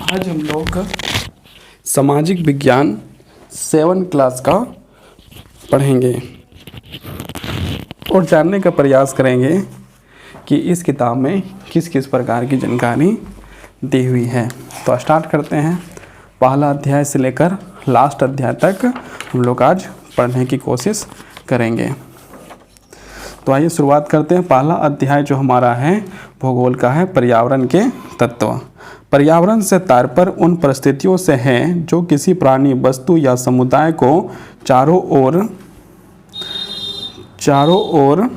आज हम लोग सामाजिक विज्ञान 7 क्लास का पढ़ेंगे और जानने का प्रयास करेंगे कि इस किताब में किस किस प्रकार की जानकारी दी हुई है। तो स्टार्ट करते हैं। पहला अध्याय से लेकर लास्ट अध्याय तक हम लोग आज पढ़ने की कोशिश करेंगे। तो आइए शुरुआत करते हैं। पहला अध्याय जो हमारा है भूगोल का है, पर्यावरण के तत्व। पर्यावरण से तात्पर्य उन परिस्थितियों से है जो किसी प्राणी, वस्तु या समुदाय को चारों ओर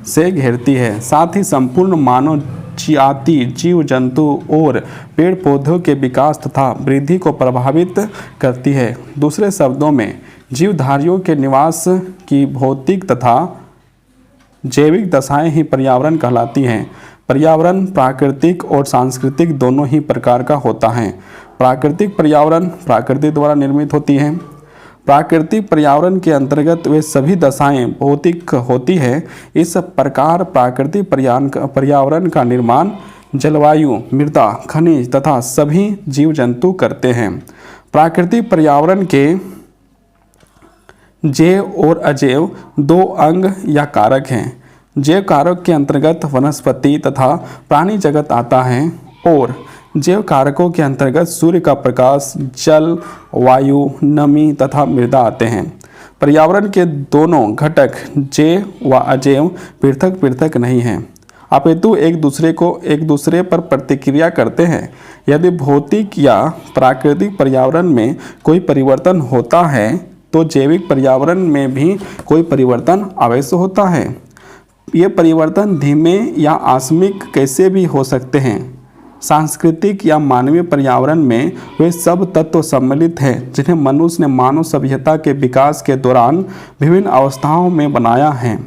से घेरती है, साथ ही संपूर्ण मानव जाति, जीव जंतु और पेड़ पौधों के विकास तथा वृद्धि को प्रभावित करती है। दूसरे शब्दों में जीवधारियों के निवास की भौतिक तथा जैविक दशाएं ही पर्यावरण कहलाती हैं। पर्यावरण प्राकृतिक और सांस्कृतिक दोनों ही प्रकार का होता है। प्राकृतिक पर्यावरण प्रकृति द्वारा निर्मित होती है। प्राकृतिक पर्यावरण के अंतर्गत वे सभी दशाएं भौतिक होती है। इस प्रकार प्राकृतिक पर्यावरण का निर्माण जलवायु, मृदा, खनिज तथा सभी जीव जंतु करते हैं। प्राकृतिक पर्यावरण के जैव और अजैव दो अंग या कारक हैं। जैव कारक के अंतर्गत वनस्पति तथा प्राणी जगत आता है और जैव कारकों के अंतर्गत सूर्य का प्रकाश, जल, वायु, नमी तथा मृदा आते हैं। पर्यावरण के दोनों घटक जैव व अजैव पृथक पृथक नहीं हैं, अपितु एक दूसरे पर प्रतिक्रिया करते हैं। यदि भौतिक या प्राकृतिक पर्यावरण में कोई परिवर्तन होता है तो जैविक पर्यावरण में भी कोई परिवर्तन अवश्य होता है। ये परिवर्तन धीमे या आकस्मिक कैसे भी हो सकते हैं। सांस्कृतिक या मानवीय पर्यावरण में वे सब तत्व सम्मिलित हैं जिन्हें मनुष्य ने मानव सभ्यता के विकास के दौरान विभिन्न अवस्थाओं में बनाया है।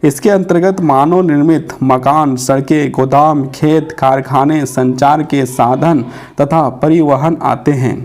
इसके अंतर्गत मानव निर्मित मकान, सड़कें, गोदाम, खेत, कारखाने, संचार के साधन तथा परिवहन आते हैं।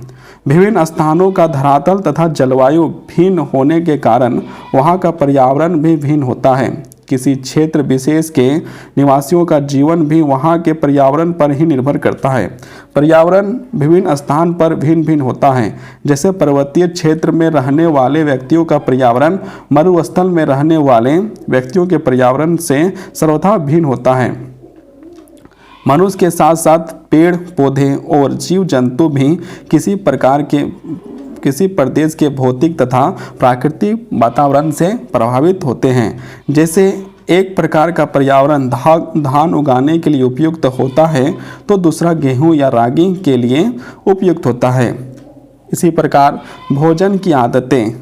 विभिन्न स्थानों का धरातल तथा जलवायु भिन्न होने के कारण वहाँ का पर्यावरण भी भिन्न होता है। किसी क्षेत्र विशेष के निवासियों का जीवन भी वहाँ के पर्यावरण पर ही निर्भर करता है। पर्यावरण विभिन्न स्थान पर भिन्न भिन्न होता है। जैसे पर्वतीय क्षेत्र में रहने वाले व्यक्तियों का पर्यावरण मरुस्थल में रहने वाले व्यक्तियों के पर्यावरण से सर्वथा भिन्न होता है। मनुष्य के साथ साथ पेड़ पौधे और जीव जंतु भी किसी प्रदेश के भौतिक तथा प्राकृतिक वातावरण से प्रभावित होते हैं। जैसे एक प्रकार का पर्यावरण धान उगाने के लिए उपयुक्त होता है तो दूसरा गेहूं या रागी के लिए उपयुक्त होता है। इसी प्रकार भोजन की आदतें,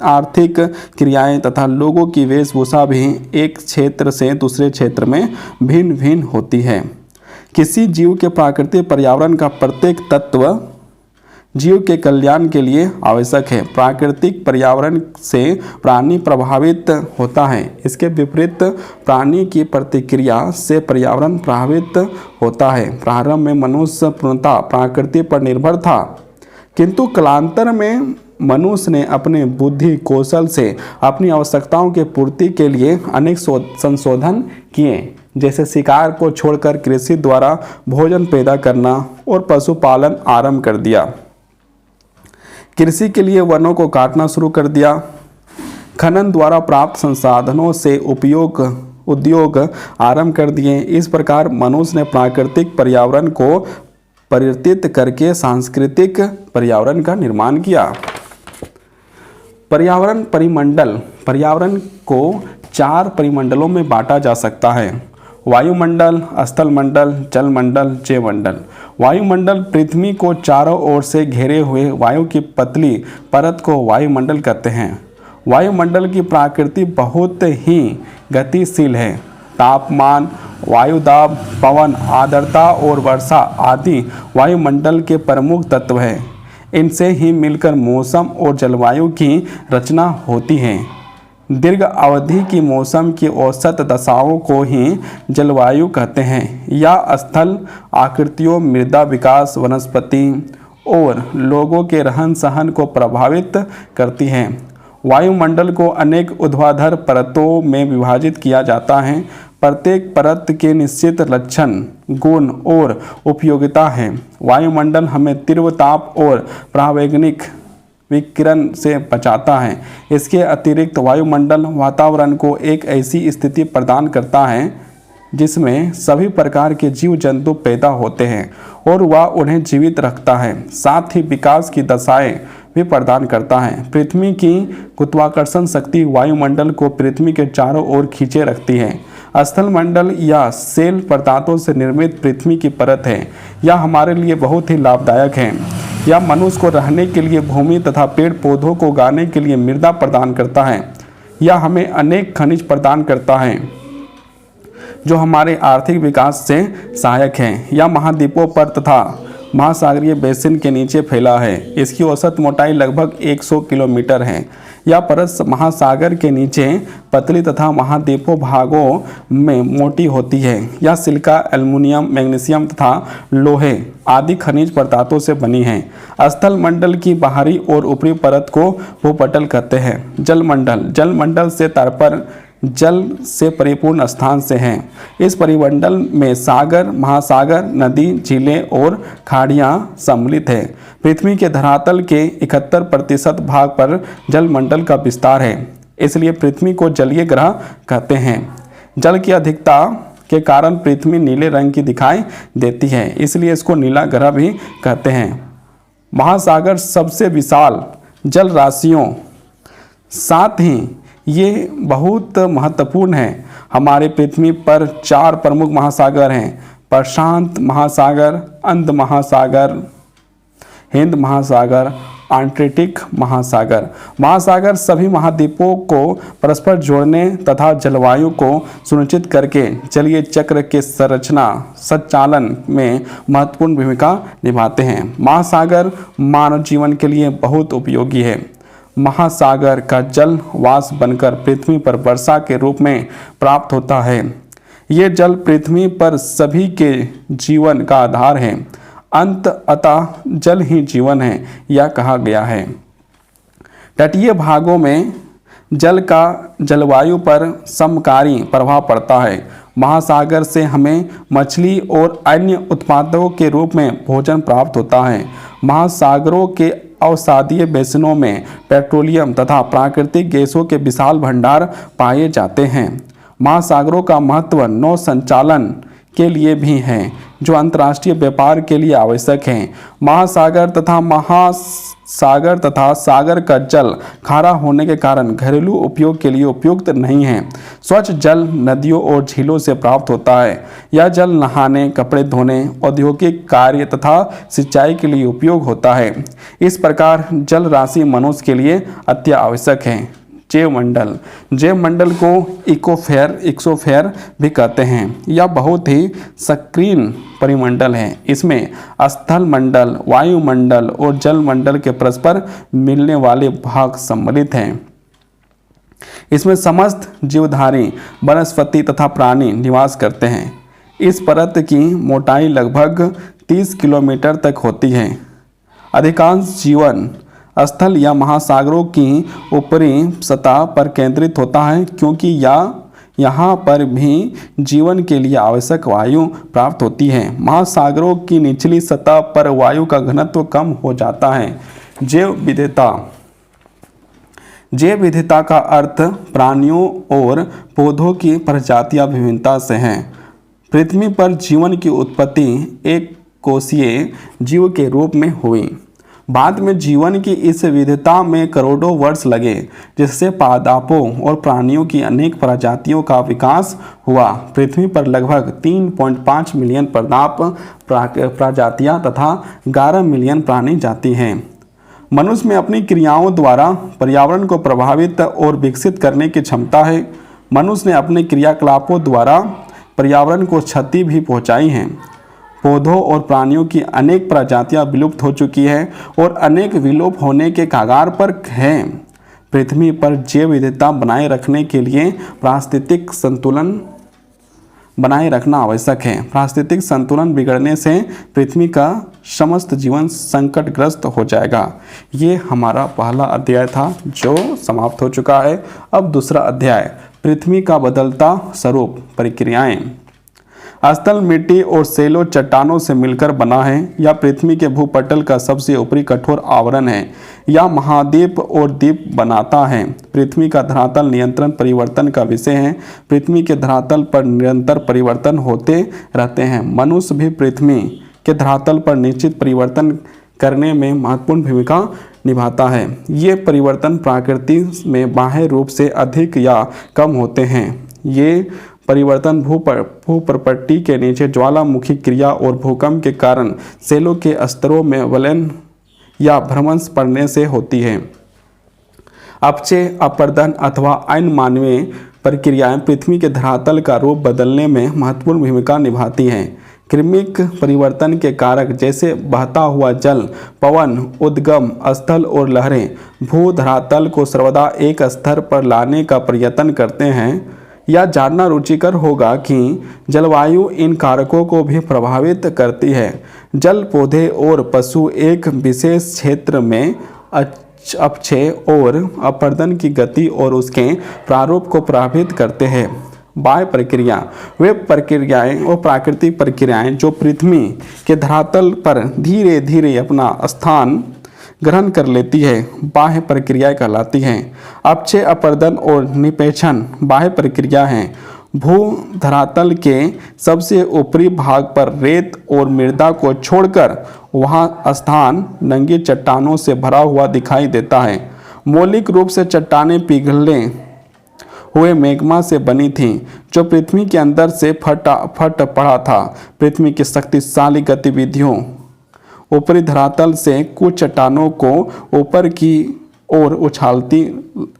आर्थिक क्रियाएं तथा लोगों की वेशभूषा भी एक क्षेत्र से दूसरे क्षेत्र में भिन्न भिन्न होती है। किसी जीव के प्राकृतिक पर्यावरण का प्रत्येक तत्व जीव के कल्याण के लिए आवश्यक है। प्राकृतिक पर्यावरण से प्राणी प्रभावित होता है, इसके विपरीत प्राणी की प्रतिक्रिया से पर्यावरण प्रभावित होता है। प्रारंभ में मनुष्य पूर्णतः प्रकृति पर निर्भर था, किंतु कालांतर में मनुष्य ने अपने बुद्धि कौशल से अपनी आवश्यकताओं के पूर्ति के लिए अनेक संशोधन किए, जैसे शिकार को छोड़कर कृषि द्वारा भोजन पैदा करना और पशुपालन आरंभ कर दिया। कृषि के लिए वनों को काटना शुरू कर दिया। खनन द्वारा प्राप्त संसाधनों से उद्योग आरंभ कर दिए। इस प्रकार मनुष्य ने प्राकृतिक पर्यावरण को परिवर्तित करके सांस्कृतिक पर्यावरण का निर्माण किया। पर्यावरण परिमंडल। पर्यावरण को 4 परिमंडलों में बांटा जा सकता है: वायुमंडल, स्थल मंडल, जल मंडल, जैवमंडल। वायुमंडल पृथ्वी को चारों ओर से घेरे हुए वायु की पतली परत को वायुमंडल कहते हैं। वायुमंडल की प्रकृति बहुत ही गतिशील है। तापमान, वायुदाब, पवन, आर्द्रता और वर्षा आदि वायुमंडल के प्रमुख तत्व हैं। इनसे ही मिलकर मौसम और जलवायु की रचना होती है। दीर्घ अवधि की मौसम की औसत दशाओं को ही जलवायु कहते हैं। यह स्थल आकृतियों, मृदा विकास, वनस्पति और लोगों के रहन सहन को प्रभावित करती हैं। वायुमंडल को अनेक ऊर्ध्वाधर परतों में विभाजित किया जाता है। प्रत्येक परत के निश्चित लक्षण गुण और उपयोगिता है। वायुमंडल हमें तीव्र ताप और परावैंगनिक विकिरण से बचाता है। इसके अतिरिक्त वायुमंडल वातावरण को एक ऐसी स्थिति प्रदान करता है जिसमें सभी प्रकार के जीव जंतु पैदा होते हैं और वह उन्हें जीवित रखता है, साथ ही विकास की दशाएं भी प्रदान करता है। पृथ्वी की गुरुत्वाकर्षण शक्ति वायुमंडल को पृथ्वी के चारों ओर खींचे रखती है। स्थलमंडल या शेल पदार्थों से निर्मित पृथ्वी की परत है। यह हमारे लिए बहुत ही लाभदायक है। यह मनुष्य को रहने के लिए भूमि तथा पेड़ पौधों को उगाने के लिए मृदा प्रदान करता है। यह हमें अनेक खनिज प्रदान करता है जो हमारे आर्थिक विकास से सहायक हैं। यह महाद्वीपों पर तथा महासागरीय बेसिन के नीचे फैला है। इसकी औसत मोटाई लगभग 100 किलोमीटर है। यह परत महासागर के नीचे पतली तथा महाद्वीपों भागों में मोटी होती है। यह सिलिका, एल्युमिनियम, मैग्नीशियम तथा लोहे आदि खनिज पदार्थों से बनी है। स्थल मंडल की बाहरी और ऊपरी परत को भूपटल कहते हैं। जलमंडल से तात्पर्य जल से परिपूर्ण स्थान से है। इस परिमंडल में सागर, महासागर, नदी, झीलें और खाड़ियाँ सम्मिलित है। पृथ्वी के धरातल के 71% भाग पर जलमंडल का विस्तार है, इसलिए पृथ्वी को जलीय ग्रह कहते हैं। जल की अधिकता के कारण पृथ्वी नीले रंग की दिखाई देती है, इसलिए इसको नीला ग्रह भी कहते हैं। महासागर सबसे विशाल जल राशियों, साथ ही ये बहुत महत्वपूर्ण है। हमारे पृथ्वी पर 4 प्रमुख महासागर हैं: प्रशांत महासागर, अंध महासागर, हिंद महासागर, आर्कटिक महासागर। महासागर सभी महाद्वीपों को परस्पर जोड़ने तथा जलवायु को सुनिश्चित करके जलीय चक्र के संचालन में महत्वपूर्ण भूमिका निभाते हैं। महासागर मानव जीवन के लिए बहुत उपयोगी है। महासागर का जल वाष्प बनकर पृथ्वी पर वर्षा के रूप में प्राप्त होता है। ये जल पृथ्वी पर सभी के जीवन का आधार है। अतः जल ही जीवन है, यह कहा गया है। तटीय भागों में जल का जलवायु पर समकारी प्रभाव पड़ता है। महासागर से हमें मछली और अन्य उत्पादों के रूप में भोजन प्राप्त होता है। महासागरों के अवसादीय बेसिनों में पेट्रोलियम तथा प्राकृतिक गैसों के विशाल भंडार पाए जाते हैं। महासागरों का महत्व नौ संचालन के लिए भी है, जो अंतर्राष्ट्रीय व्यापार के लिए आवश्यक है। महासागर तथा सागर का जल खारा होने के कारण घरेलू उपयोग के लिए उपयुक्त नहीं है। स्वच्छ जल नदियों और झीलों से प्राप्त होता है। यह जल नहाने, कपड़े धोने, औद्योगिक कार्य तथा सिंचाई के लिए उपयोग होता है। इस प्रकार जल राशि मनुष्य के लिए अति आवश्यक है। जैवमंडल को एक्सोस्फीयर भी कहते हैं। यह बहुत ही संकीर्ण परिमंडल है। इसमें स्थल मंडल, वायुमंडल और जलमंडल के परस्पर मिलने वाले भाग सम्मिलित हैं। इसमें समस्त जीवधारी वनस्पति तथा प्राणी निवास करते हैं। इस परत की मोटाई लगभग 30 किलोमीटर तक होती है। अधिकांश जीवन स्थल या महासागरों की ऊपरी सतह पर केंद्रित होता है, क्योंकि यहाँ पर भी जीवन के लिए आवश्यक वायु प्राप्त होती है। महासागरों की निचली सतह पर वायु का घनत्व कम हो जाता है। जैव विविधता का अर्थ प्राणियों और पौधों की प्रजातियां विभिन्नता से हैं। पृथ्वी पर जीवन की उत्पत्ति एक कोशीय जीव के रूप में हुई। बाद में जीवन की इस विविधता में करोड़ों वर्ष लगे, जिससे पादपों और प्राणियों की अनेक प्रजातियों का विकास हुआ। पृथ्वी पर लगभग 3.5 मिलियन पादप प्रजातियां तथा 11 मिलियन प्राणी जाति हैं। मनुष्य में अपनी क्रियाओं द्वारा पर्यावरण को प्रभावित और विकसित करने की क्षमता है। मनुष्य ने अपने क्रियाकलापों द्वारा पर्यावरण को क्षति भी पहुंचाई है। पौधों और प्राणियों की अनेक प्रजातियां विलुप्त हो चुकी हैं और अनेक विलोप होने के कगार पर हैं। पृथ्वी पर जैव विविधता बनाए रखने के लिए पारिस्थितिक संतुलन बनाए रखना आवश्यक है। पारिस्थितिक संतुलन बिगड़ने से पृथ्वी का समस्त जीवन संकटग्रस्त हो जाएगा। ये हमारा पहला अध्याय था जो समाप्त हो चुका है। अब दूसरा अध्याय, पृथ्वी का बदलता स्वरूप, प्रक्रियाएं। स्थल मिट्टी और सेलो चट्टानों से मिलकर बना है या पृथ्वी के भूपटल का सबसे ऊपरी कठोर आवरण है या महाद्वीप और द्वीप बनाता है। पृथ्वी का धरातल निरंतर परिवर्तन का विषय है। पृथ्वी के धरातल पर निरंतर परिवर्तन होते रहते हैं। मनुष्य भी पृथ्वी के धरातल पर निश्चित परिवर्तन करने में महत्वपूर्ण भूमिका निभाता है। ये परिवर्तन प्रकृति में बाह्य रूप से अधिक या कम होते हैं। ये परिवर्तन भूप्रपट्टी के नीचे ज्वालामुखी क्रिया और भूकंप के कारण सेलों के स्तरों में विलयन या भ्रंश पड़ने से होती है। अपक्षय, अपरदन अथवा अन्य मानवीय प्रक्रियाएं पृथ्वी के धरातल का रूप बदलने में महत्वपूर्ण भूमिका निभाती हैं। क्रमिक परिवर्तन के कारक जैसे बहता हुआ जल, पवन, उद्गम स्थल और लहरें भू धरातल को सर्वदा एक स्तर पर लाने का प्रयत्न करते हैं। यह जानना रुचिकर होगा कि जलवायु इन कारकों को भी प्रभावित करती है। जल, पौधे और पशु एक विशेष क्षेत्र में अपक्षय और अपरदन की गति और उसके प्रारूप को प्रभावित करते हैं। बाह्य प्रक्रिया वे प्रक्रियाएं और प्राकृतिक प्रक्रियाएं जो पृथ्वी के धरातल पर धीरे धीरे अपना स्थान ग्रहण कर लेती है, बाह्य प्रक्रियाएं कहलाती हैं। अपक्षय, अपरदन और निपेक्षण बाह्य प्रक्रिया हैं। भू धरातल के सबसे ऊपरी भाग पर रेत और मृदा को छोड़कर वहाँ स्थान नंगी चट्टानों से भरा हुआ दिखाई देता है। मौलिक रूप से चट्टानें पिघलने हुए मैग्मा से बनी थीं, जो पृथ्वी के अंदर से फट पड़ा था। पृथ्वी की शक्तिशाली गतिविधियों ऊपरी धरातल से कुछ चट्टानों को ऊपर की ओर उछालती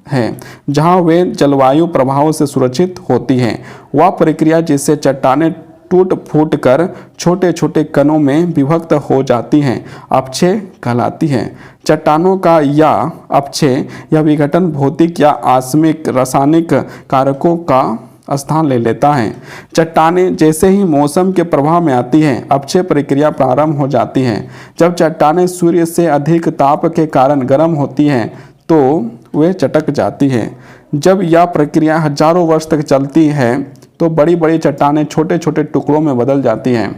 हैं, जहां वे जलवायु प्रभावों से सुरक्षित होती हैं। वह प्रक्रिया जिससे चट्टानें टूट फूट कर छोटे छोटे कणों में विभक्त हो जाती हैं, अपक्षय कहलाती हैं। चट्टानों का या अपक्षय या विघटन भौतिक या आकस्मिक रासायनिक कारकों का स्थान ले लेता है। चट्टानें जैसे ही मौसम के प्रभाव में आती हैं, अपक्षय प्रक्रिया प्रारंभ हो जाती है। जब चट्टानें सूर्य से अधिक ताप के कारण गर्म होती हैं तो वे चटक जाती हैं। जब यह प्रक्रिया हजारों वर्ष तक चलती है तो बड़ी बड़ी चट्टानें छोटे छोटे टुकड़ों में बदल जाती हैं।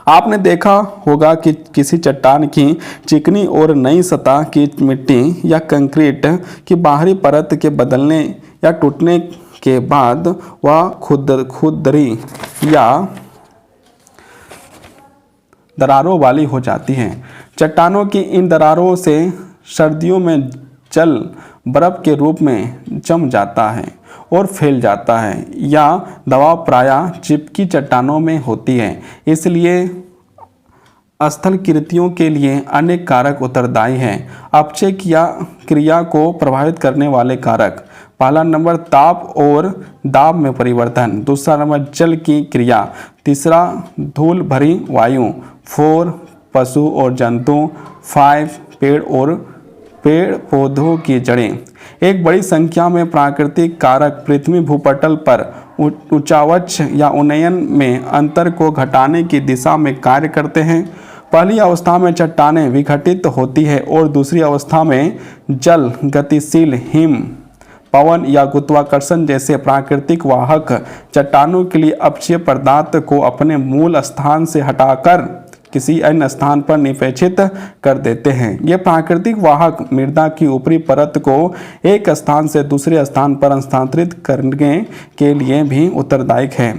आपने देखा होगा कि किसी चट्टान की चिकनी और नई सतह की मिट्टी या कंक्रीट की बाहरी परत के बदलने या टूटने के बाद वह खुरदरी या दरारों वाली हो जाती हैं। चट्टानों की इन दरारों से सर्दियों में जल बर्फ के रूप में जम जाता है और फैल जाता है, या दबाव प्रायः चिपकी चट्टानों में होती है। इसलिए स्थल कृतियों के लिए अनेक कारक उत्तरदायी हैं। अपक्षय क्रिया को प्रभावित करने वाले कारक: पहला नंबर ताप और दाब में परिवर्तन, दूसरा नंबर जल की क्रिया, तीसरा धूल भरी वायु, 4 पशु और जंतु, 5 पेड़ और पेड़ पौधों की जड़ें। एक बड़ी संख्या में प्राकृतिक कारक पृथ्वी भूपटल पर उच्चावच या उन्नयन में अंतर को घटाने की दिशा में कार्य करते हैं। पहली अवस्था में चट्टानें विघटित होती है और दूसरी अवस्था में जल, गतिशील हिम, पवन या गुरुत्वाकर्षण जैसे प्राकृतिक वाहक चट्टानों के लिए अपक्षय पदार्थ को अपने मूल स्थान से हटाकर किसी अन्य स्थान पर निक्षेपित कर देते हैं। ये प्राकृतिक वाहक मृदा की ऊपरी परत को एक स्थान से दूसरे स्थान पर स्थानांतरित करने के लिए भी उत्तरदायी है।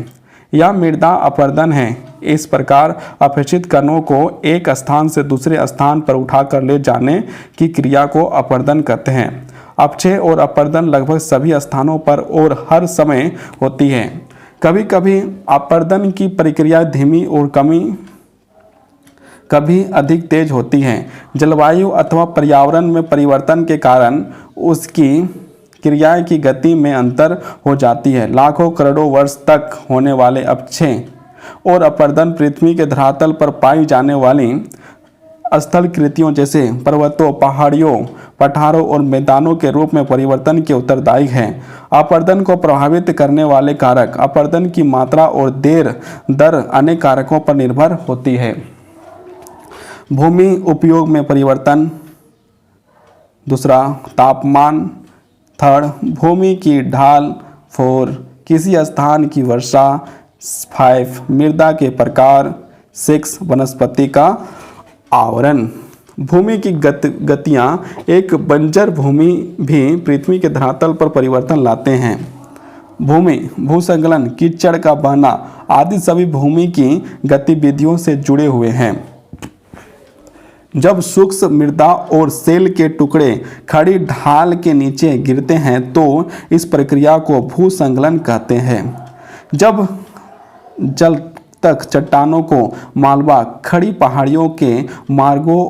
यह मृदा अपरदन है। इस प्रकार अपेक्षित कणों को एक स्थान से दूसरे स्थान पर उठाकर ले जाने की क्रिया को अपरदन कहते हैं। अपक्षय और अपरदन लगभग सभी स्थानों पर और हर समय होती है। कभी कभी अपरदन की प्रक्रिया धीमी और कभी अधिक तेज होती हैं। जलवायु अथवा पर्यावरण में परिवर्तन के कारण उसकी क्रियाएं की गति में अंतर हो जाती है। लाखों करोड़ों वर्ष तक होने वाले अपक्षय और अपरदन पृथ्वी के धरातल पर पाई जाने वाली स्थल कृतियों जैसे पर्वतों, पहाड़ियों, पठारों और मैदानों के रूप में परिवर्तन के उत्तरदायी हैं। अपरदन को प्रभावित करने वाले कारक: अपरदन की मात्रा और दर अनेक कारकों पर निर्भर होती है। भूमि उपयोग में परिवर्तन, दूसरा तापमान, थर्ड भूमि की ढाल, 4 किसी स्थान की वर्षा, 5 मृदा के प्रकार, 6 वनस्पति का आवरण। भूमि की गतियाँ एक बंजर भूमि भी पृथ्वी के धरातल पर परिवर्तन लाते हैं। भूमि, भूसंकलन, कीचड़ का बहना आदि सभी भूमि की गतिविधियों से जुड़े हुए हैं। जब सूक्ष्म मृदा और सेल के टुकड़े खड़ी ढाल के नीचे गिरते हैं तो इस प्रक्रिया को भूसंकलन कहते हैं। जब जल तक चट्टानों को मालवा खड़ी पहाड़ियों के मार्गों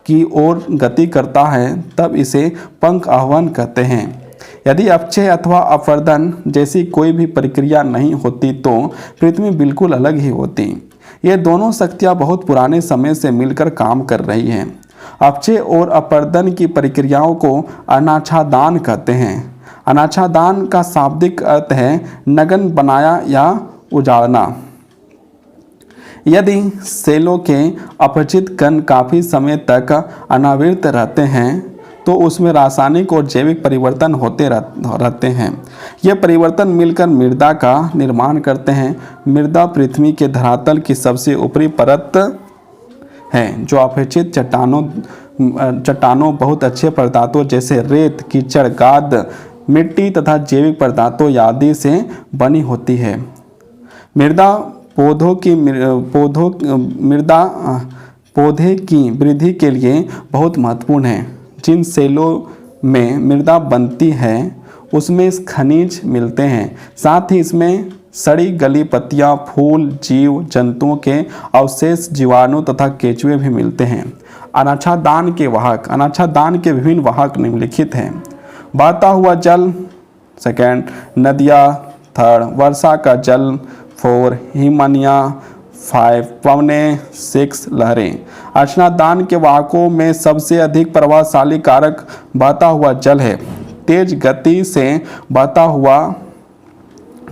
की ओर गति करता है तब इसे पंख आह्वान कहते हैं। यदि अपक्षय अथवा अपवर्तन जैसी कोई भी प्रक्रिया नहीं होती तो पृथ्वी बिल्कुल अलग ही होती। ये दोनों शक्तियाँ बहुत पुराने समय से मिलकर काम कर रही हैं। अपक्षय और अपवर्तन की प्रक्रियाओं को अनाच्छादन कहते हैं। अनाच्छादन का शाब्दिक अर्थ है नग्न बनाया या उजाड़ना। यदि सेलों के अपचित कण काफ़ी समय तक अनावृत रहते हैं तो उसमें रासायनिक और जैविक परिवर्तन होते रहते हैं। ये परिवर्तन मिलकर मृदा का निर्माण करते हैं। मृदा पृथ्वी के धरातल की सबसे ऊपरी परत है जो अपेक्षित चट्टानों बहुत अच्छे पदार्थों जैसे रेत, कीचड़, गाद, मिट्टी तथा जैविक पदार्थों आदि से बनी होती है। मृदा पौधे की वृद्धि के लिए बहुत महत्वपूर्ण है। जिन सेलों में मृदा बनती है उसमें खनिज मिलते हैं, साथ ही इसमें सड़ी गली पत्तियां, फूल, जीव जंतुओं के अवशेष, जीवाणु तथा केंचुए भी मिलते हैं। अनाच्छादन के वाहक, अनाच्छादन के विभिन्न वाहक निम्नलिखित हैं। बहता हुआ जल, सेकेंड, नदियाँ, थर्ड, वर्षा का जल, 4, हिमनदियाँ, 5, पवने, 6, लहरें। अनाच्छादन के वाहकों में सबसे अधिक प्रभावशाली कारक बहता हुआ जल है। तेज गति से बहता हुआ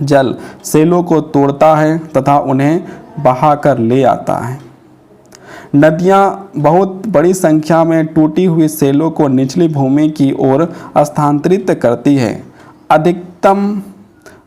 जल सेलों को तोड़ता है तथा उन्हें बहाकर ले आता है। नदियाँ बहुत बड़ी संख्या में टूटी हुई सेलों को निचली भूमि की ओर स्थानांतरित करती है। अधिकतम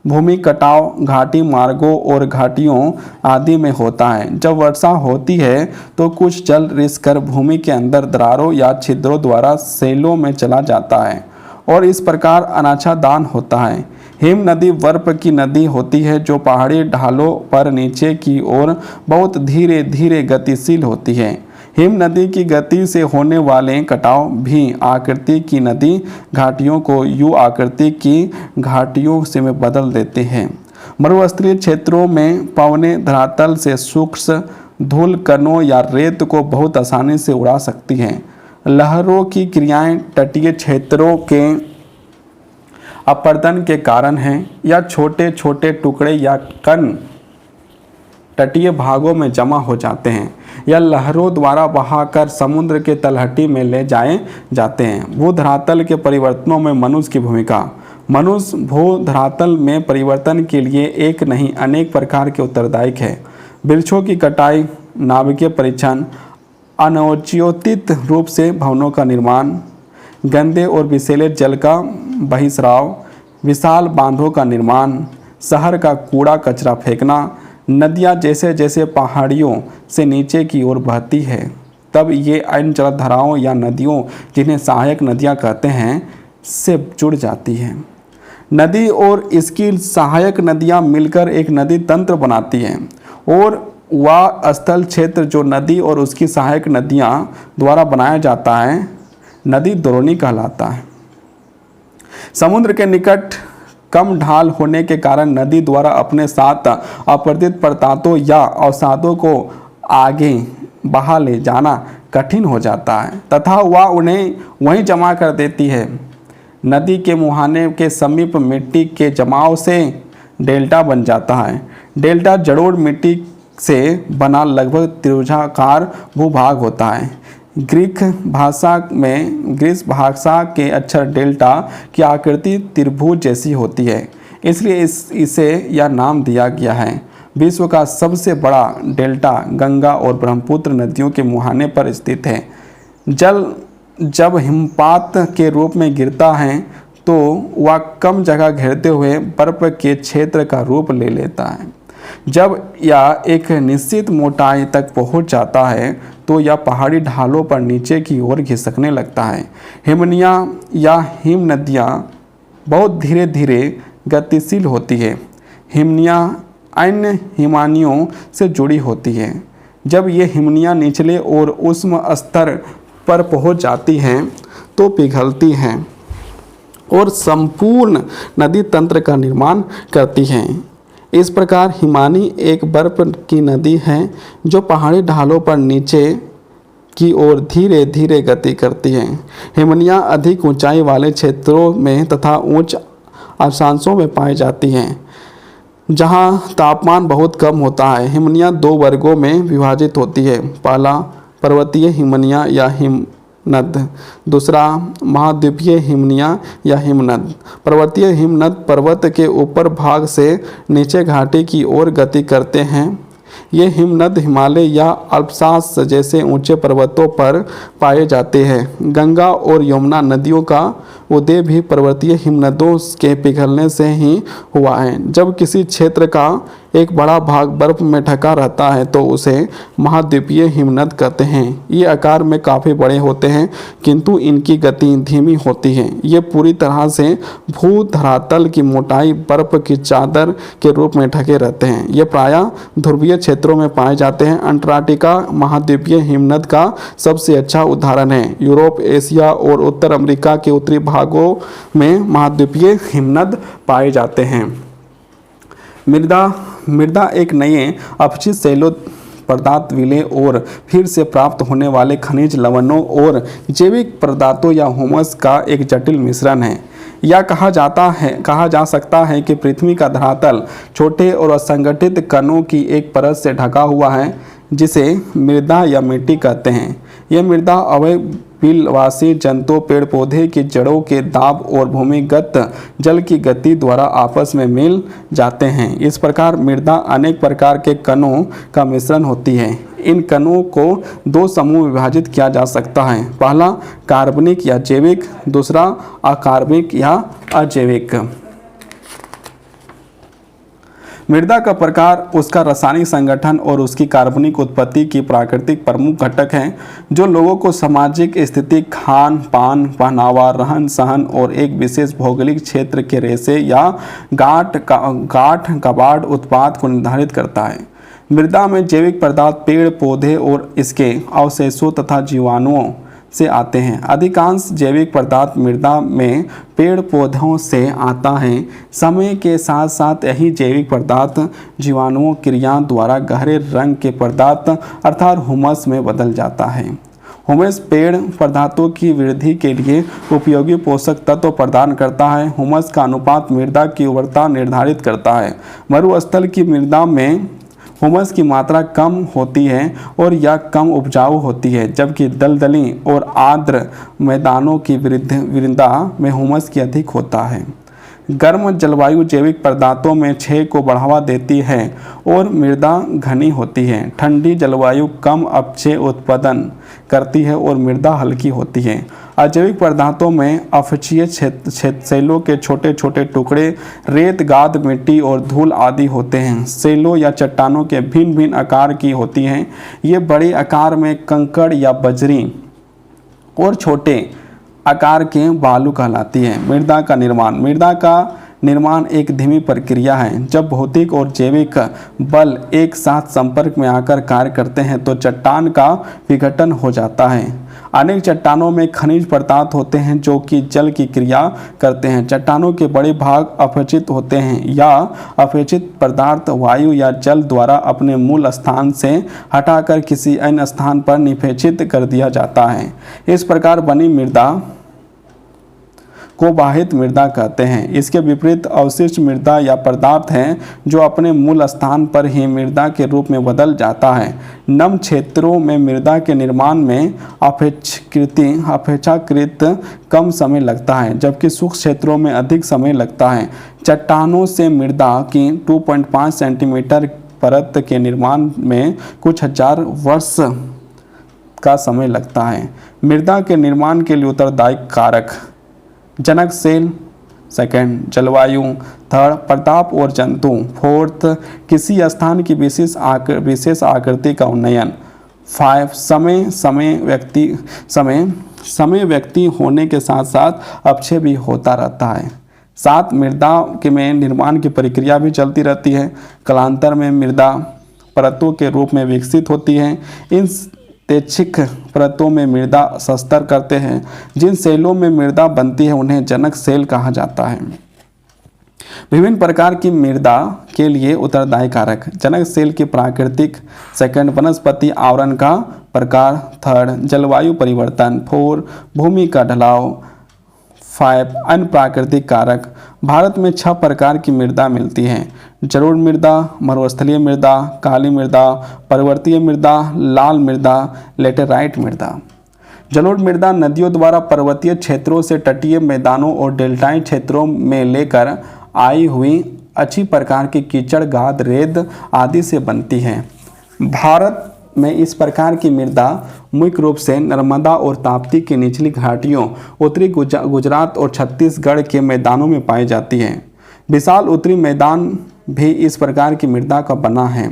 भूमि कटाव घाटी मार्गों और घाटियों आदि में होता है। जब वर्षा होती है तो कुछ जल रिसकर भूमि के अंदर दरारों या छिद्रों द्वारा सेलों में चला जाता है और इस प्रकार अनाच्छादन होता है। हिम नदी बर्फ की नदी होती है जो पहाड़ी ढालों पर नीचे की ओर बहुत धीरे धीरे गतिशील होती है। हिम नदी की गति से होने वाले कटाव भी आकृति की नदी घाटियों को यू आकृति की घाटियों से में बदल देते हैं। मरुस्थलीय क्षेत्रों में पवने धरातल से सूक्ष्म धूल कणों या रेत को बहुत आसानी से उड़ा सकती हैं। लहरों की क्रियाएं तटीय क्षेत्रों के अपवर्तन के कारण हैं या छोटे छोटे टुकड़े या कण तटीय भागों में जमा हो जाते हैं या लहरों द्वारा बहाकर समुद्र के तलहटी में ले जाए जाते हैं। भू धरातल के परिवर्तनों में मनुष्य की भूमिका। मनुष्य भू धरातल में परिवर्तन के लिए एक नहीं अनेक प्रकार के उत्तरदायी है। वृक्षों की कटाई, नाभिकीय परीक्षण, अनौचित रूप से भवनों का निर्माण, गंदे और विषैले जल का बहिस्राव, विशाल बांधों का निर्माण, शहर का कूड़ा कचरा फेंकना, नदियाँ जैसे जैसे पहाड़ियों से नीचे की ओर बहती है तब ये अन्य जलधाराओं या नदियों जिन्हें सहायक नदियाँ कहते हैं से जुड़ जाती हैं। नदी और इसकी सहायक नदियाँ मिलकर एक नदी तंत्र बनाती हैं और वह स्थल क्षेत्र जो नदी और उसकी सहायक नदियाँ द्वारा बनाया जाता है नदी द्रोणी कहलाता है। समुद्र के निकट कम ढाल होने के कारण नदी द्वारा अपने साथ अपवर्तित पदार्थों या अवसादों को आगे बहा ले जाना कठिन हो जाता है तथा वह उन्हें वहीं जमा कर देती है। नदी के मुहाने के समीप मिट्टी के जमाव से डेल्टा बन जाता है। डेल्टा जड़ोड़ मिट्टी से बना लगभग त्रिभुजाकार भूभाग होता है। ग्रीक भाषा के अक्षर डेल्टा की आकृति त्रिभुज जैसी होती है, इसलिए इसे यह नाम दिया गया है। विश्व का सबसे बड़ा डेल्टा गंगा और ब्रह्मपुत्र नदियों के मुहाने पर स्थित है। जल जब हिमपात के रूप में गिरता है तो वह कम जगह घेरते हुए बर्फ के क्षेत्र का रूप ले लेता है। जब यह एक निश्चित मोटाई तक पहुंच जाता है तो यह पहाड़ी ढालों पर नीचे की ओर खिसकने लगता है। हिमनियाँ या हिम नदियाँ बहुत धीरे धीरे गतिशील होती है। हिमनियाँ अन्य हिमानियों से जुड़ी होती है। जब ये हिमनियाँ निचले और उष्ण स्तर पर पहुंच जाती हैं तो पिघलती हैं और संपूर्ण नदी तंत्र का निर्माण करती हैं। इस प्रकार हिमानी एक बर्फ की नदी है जो पहाड़ी ढालों पर नीचे की ओर धीरे धीरे गति करती है। हिमनियाँ अधिक ऊंचाई वाले क्षेत्रों में तथा उच्च अक्षांशों में पाई जाती हैं जहाँ तापमान बहुत कम होता है। हिमनियाँ दो वर्गों में विभाजित होती है। पहला पर्वतीय हिमनियाँ या हिमनद, दूसरा महाद्वीपीय हिमनियाँ या हिमनद। पर्वतीय हिमनद पर्वत के ऊपर भाग से नीचे घाटी की ओर गति करते हैं। ये हिमनद हिमालय या अल्पसास जैसे ऊंचे पर्वतों पर पाए जाते हैं। गंगा और यमुना नदियों का उदय भी पर्वतीय हिमनदों के पिघलने से ही हुआ है। जब किसी क्षेत्र का एक बड़ा भाग बर्फ में ढका रहता है तो उसे महाद्वीपीय हिमनद कहते हैं। ये आकार में काफ़ी बड़े होते हैं किंतु इनकी गति धीमी होती है। ये पूरी तरह से भू धरातल की मोटाई बर्फ की चादर के रूप में ढके रहते हैं। ये प्रायः ध्रुवीय क्षेत्रों में पाए जाते हैं। अंटार्कटिका महाद्वीपीय हिमनद का सबसे अच्छा उदाहरण है। यूरोप, एशिया और उत्तर अमेरिका के उत्तरी भागों में महाद्वीपीय हिमनद पाए जाते हैं। मृदा एक नए अपचित सेलो पदार्थ विलय और फिर से प्राप्त होने वाले खनिज लवणों और जैविक पदार्थों या ह्यूमस का एक जटिल मिश्रण है। यह कहा जा सकता है कि पृथ्वी का धरातल छोटे और असंगठित कणों की एक परत से ढका हुआ है जिसे मृदा या मिट्टी कहते हैं। यह मृदा अवयविलवासी जंतुओं, पेड़ पौधे की जड़ों के दाब और भूमिगत जल की गति द्वारा आपस में मिल जाते हैं। इस प्रकार मृदा अनेक प्रकार के कणों का मिश्रण होती है। इन कणों को दो समूह में विभाजित किया जा सकता है। पहला कार्बनिक या जैविक, दूसरा अकार्बनिक या अजैविक। मृदा का प्रकार उसका रासायनिक संगठन और उसकी कार्बनिक उत्पत्ति की प्राकृतिक प्रमुख घटक हैं जो लोगों को सामाजिक स्थिति, खान पान, पहनावा, रहन सहन और एक विशेष भौगोलिक क्षेत्र के रेशे या गांठ कबाड़ उत्पाद को निर्धारित करता है। मृदा में जैविक पदार्थ पेड़ पौधे और इसके अवशेषों तथा जीवाणुओं से आते हैं। अधिकांश जैविक पदार्थ मृदा में पेड़ पौधों से आता है। समय के साथ साथ यही जैविक पदार्थ जीवाणुओं क्रिया द्वारा गहरे रंग के पदार्थ अर्थात ह्यूमस में बदल जाता है। ह्यूमस पेड़ पदार्थों की वृद्धि के लिए उपयोगी पोषक तत्व प्रदान करता है। ह्यूमस का अनुपात मृदा की उर्वरता निर्धारित करता है। मरुस्थल की मृदा में ह्यूमस की मात्रा कम होती है और यह कम उपजाऊ होती है, जबकि दलदली और आर्द्र मैदानों की मृदा में ह्यूमस की अधिक होता है। गर्म जलवायु जैविक पदार्थों में क्षय को बढ़ावा देती है और मृदा घनी होती है। ठंडी जलवायु कम अपक्षय उत्पादन करती है और मृदा हल्की होती है। अजैविक पदार्थों में अपक्षयी सेलों के छोटे छोटे टुकड़े, रेत, गाद, मिट्टी और धूल आदि होते हैं। सेलों या चट्टानों के भिन्न भिन्न आकार की होती हैं। ये बड़े आकार में कंकड़ या बजरी और छोटे आकार के बालू कहलाती है। मृदा का निर्माण एक धीमी प्रक्रिया है। जब भौतिक और जैविक बल एक साथ संपर्क में आकर कार्य करते हैं तो चट्टान का विघटन हो जाता है। अनेक चट्टानों में खनिज पदार्थ होते हैं जो कि जल की क्रिया करते हैं। चट्टानों के बड़े भाग अपक्षित होते हैं या अपक्षित पदार्थ वायु या जल द्वारा अपने मूल स्थान से हटाकर किसी अन्य स्थान पर निक्षेपित कर दिया जाता है। इस प्रकार बनी मृदा को बाहित मृदा कहते हैं। इसके विपरीत अवशिष्ट मृदा या पदार्थ हैं जो अपने मूल स्थान पर ही मृदा के रूप में बदल जाता है। नम क्षेत्रों में मृदा के निर्माण में अपेक्षाकृत कम समय लगता है, जबकि शुष्क क्षेत्रों में अधिक समय लगता है। चट्टानों से मृदा की 2.5 सेंटीमीटर परत के निर्माण में कुछ हजार वर्ष का समय लगता है। मृदा के निर्माण के लिए उत्तरदायी कारक जनक सेल, सेकंड जलवायु, थर्ड प्रताप और जंतु, फोर्थ किसी स्थान की विशेष आकृति का उन्नयन, 5 समय व्यक्ति होने के साथ साथ अपक्षय भी होता रहता है। 7 मृदा के में निर्माण की प्रक्रिया भी चलती रहती है, कालांतर में मृदा परतों के रूप में विकसित होती है। इन तेक्षिक परतों में मृदा सस्तर करते हैं। जिन सेलों में मृदा बनती है उन्हें जनक सेल कहा जाता है। विभिन्न प्रकार की मृदा के लिए उत्तरदायी कारक, जनक सेल की प्राकृतिक, सेकंड वनस्पति आवरण का प्रकार, थर्ड जलवायु परिवर्तन, 4 भूमि का ढलाव, 5 अन्य प्राकृतिक कारक। भारत में 6 प्रकार की मृदा मिलती हैं, जलोढ़ मृदा, मरुस्थलीय मृदा, काली मृदा, पर्वतीय मृदा, लाल मृदा, लेटेराइट मृदा। जलोढ़ मृदा नदियों द्वारा पर्वतीय क्षेत्रों से तटीय मैदानों और डेल्टाई क्षेत्रों में लेकर आई हुई अच्छी प्रकार की कीचड़, गाद, रेत आदि से बनती है। भारत में इस प्रकार की मृदा मुख्य रूप से नर्मदा और ताप्ती की निचली घाटियों, उत्तरी गुजरात और छत्तीसगढ़ के मैदानों में पाई जाती है। विशाल उत्तरी मैदान भी इस प्रकार की मृदा का बना है।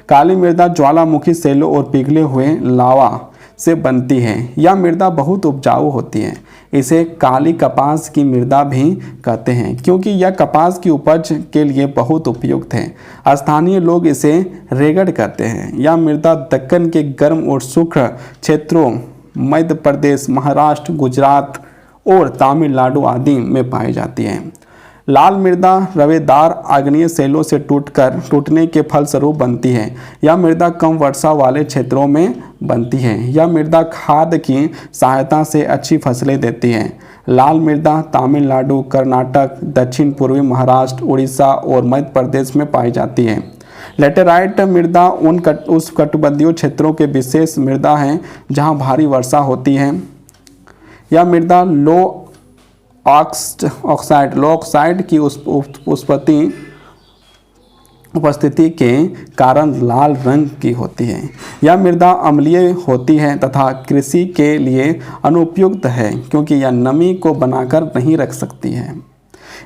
काली मृदा ज्वालामुखी सेलों और पिघले हुए लावा से बनती है। यह मृदा बहुत उपजाऊ होती है। इसे काली कपास की मृदा भी कहते हैं क्योंकि यह कपास की उपज के लिए बहुत उपयुक्त है। स्थानीय लोग इसे रेगड़ कहते हैं। यह मृदा दक्कन के गर्म और शुष्क क्षेत्रों, मध्य प्रदेश, महाराष्ट्र, गुजरात और तमिलनाडु आदि में पाई जाती है। लाल मृदा रवेदार आग्नेय सेलों से टूटने के फलस्वरूप बनती है। यह मृदा कम वर्षा वाले क्षेत्रों में बनती है। यह मृदा खाद की सहायता से अच्छी फसलें देती है। लाल मृदा तमिलनाडु, कर्नाटक, दक्षिण पूर्वी महाराष्ट्र, उड़ीसा और मध्य प्रदेश में पाई जाती है। लेटेराइट मृदा उस कटिबंधीय क्षेत्रों के विशेष मृदा है जहाँ भारी वर्षा होती है। यह मृदा लो ऑक्साइड की उपस्थिति के कारण लाल रंग की होती है। यह मृदा अम्लीय होती है तथा कृषि के लिए अनुपयुक्त है क्योंकि यह नमी को बनाकर नहीं रख सकती है।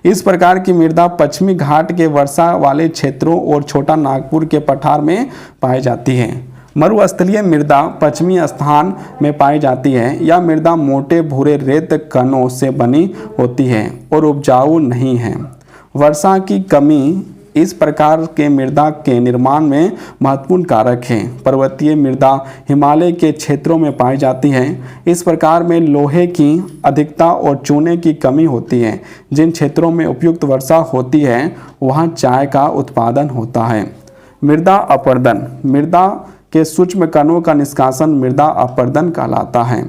इस प्रकार की मृदा पश्चिमी घाट के वर्षा वाले क्षेत्रों और छोटा नागपुर के पठार में पाई जाती है। मरुस्थलीय मृदा पश्चिमी स्थान में पाई जाती है। यह मृदा मोटे भूरे रेत कणों से बनी होती है और उपजाऊ नहीं है। वर्षा की कमी इस प्रकार के मृदा के निर्माण में महत्वपूर्ण कारक है। पर्वतीय मृदा हिमालय के क्षेत्रों में पाई जाती है। इस प्रकार में लोहे की अधिकता और चूने की कमी होती है। जिन क्षेत्रों में उपयुक्त वर्षा होती है वहाँ चाय का उत्पादन होता है। मृदा अपरदन, मृदा के सूक्ष्म कणों का निष्कासन मृदा अपरदन कहलाता है।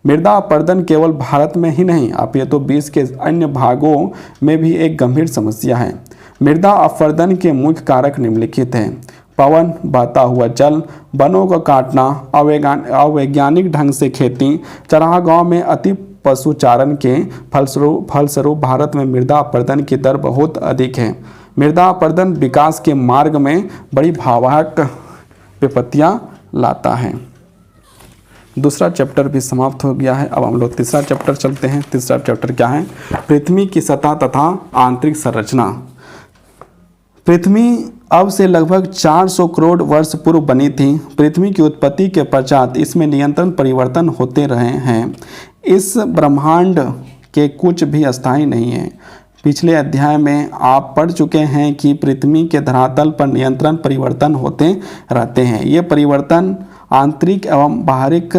मृदा अपरदन केवल भारत में ही नहीं अपितु विश्व के अन्य भागों में भी एक गंभीर समस्या है। मृदा अपरदन के मुख्य कारक निम्नलिखित हैं: पवन, बहता हुआ जल, वनों को काटना, अवैज्ञानिक ढंग से खेती, चरागाहों में अति पशुचारण के फलस्वरूप भारत में मृदा अपरदन की दर बहुत अधिक है। मृदा अपरदन विकास के मार्ग में बड़ी भयावह विपत्तियां लाता है। दूसरा चैप्टर भी समाप्त हो गया है। अब हम लोग तीसरा चैप्टर चलते हैं। तीसरा चैप्टर क्या है? पृथ्वी की सतह तथा आंतरिक संरचना। पृथ्वी अब से लगभग 400 करोड़ वर्ष पूर्व बनी थी। पृथ्वी की उत्पत्ति के पश्चात इसमें निरंतर परिवर्तन होते रहे हैं। इस ब्रह्मांड के कुछ भी अस्थायी नहीं है। पिछले अध्याय में आप पढ़ चुके हैं कि पृथ्वी के धरातल पर निरंतर परिवर्तन होते रहते हैं। ये परिवर्तन आंतरिक एवं बाहरिक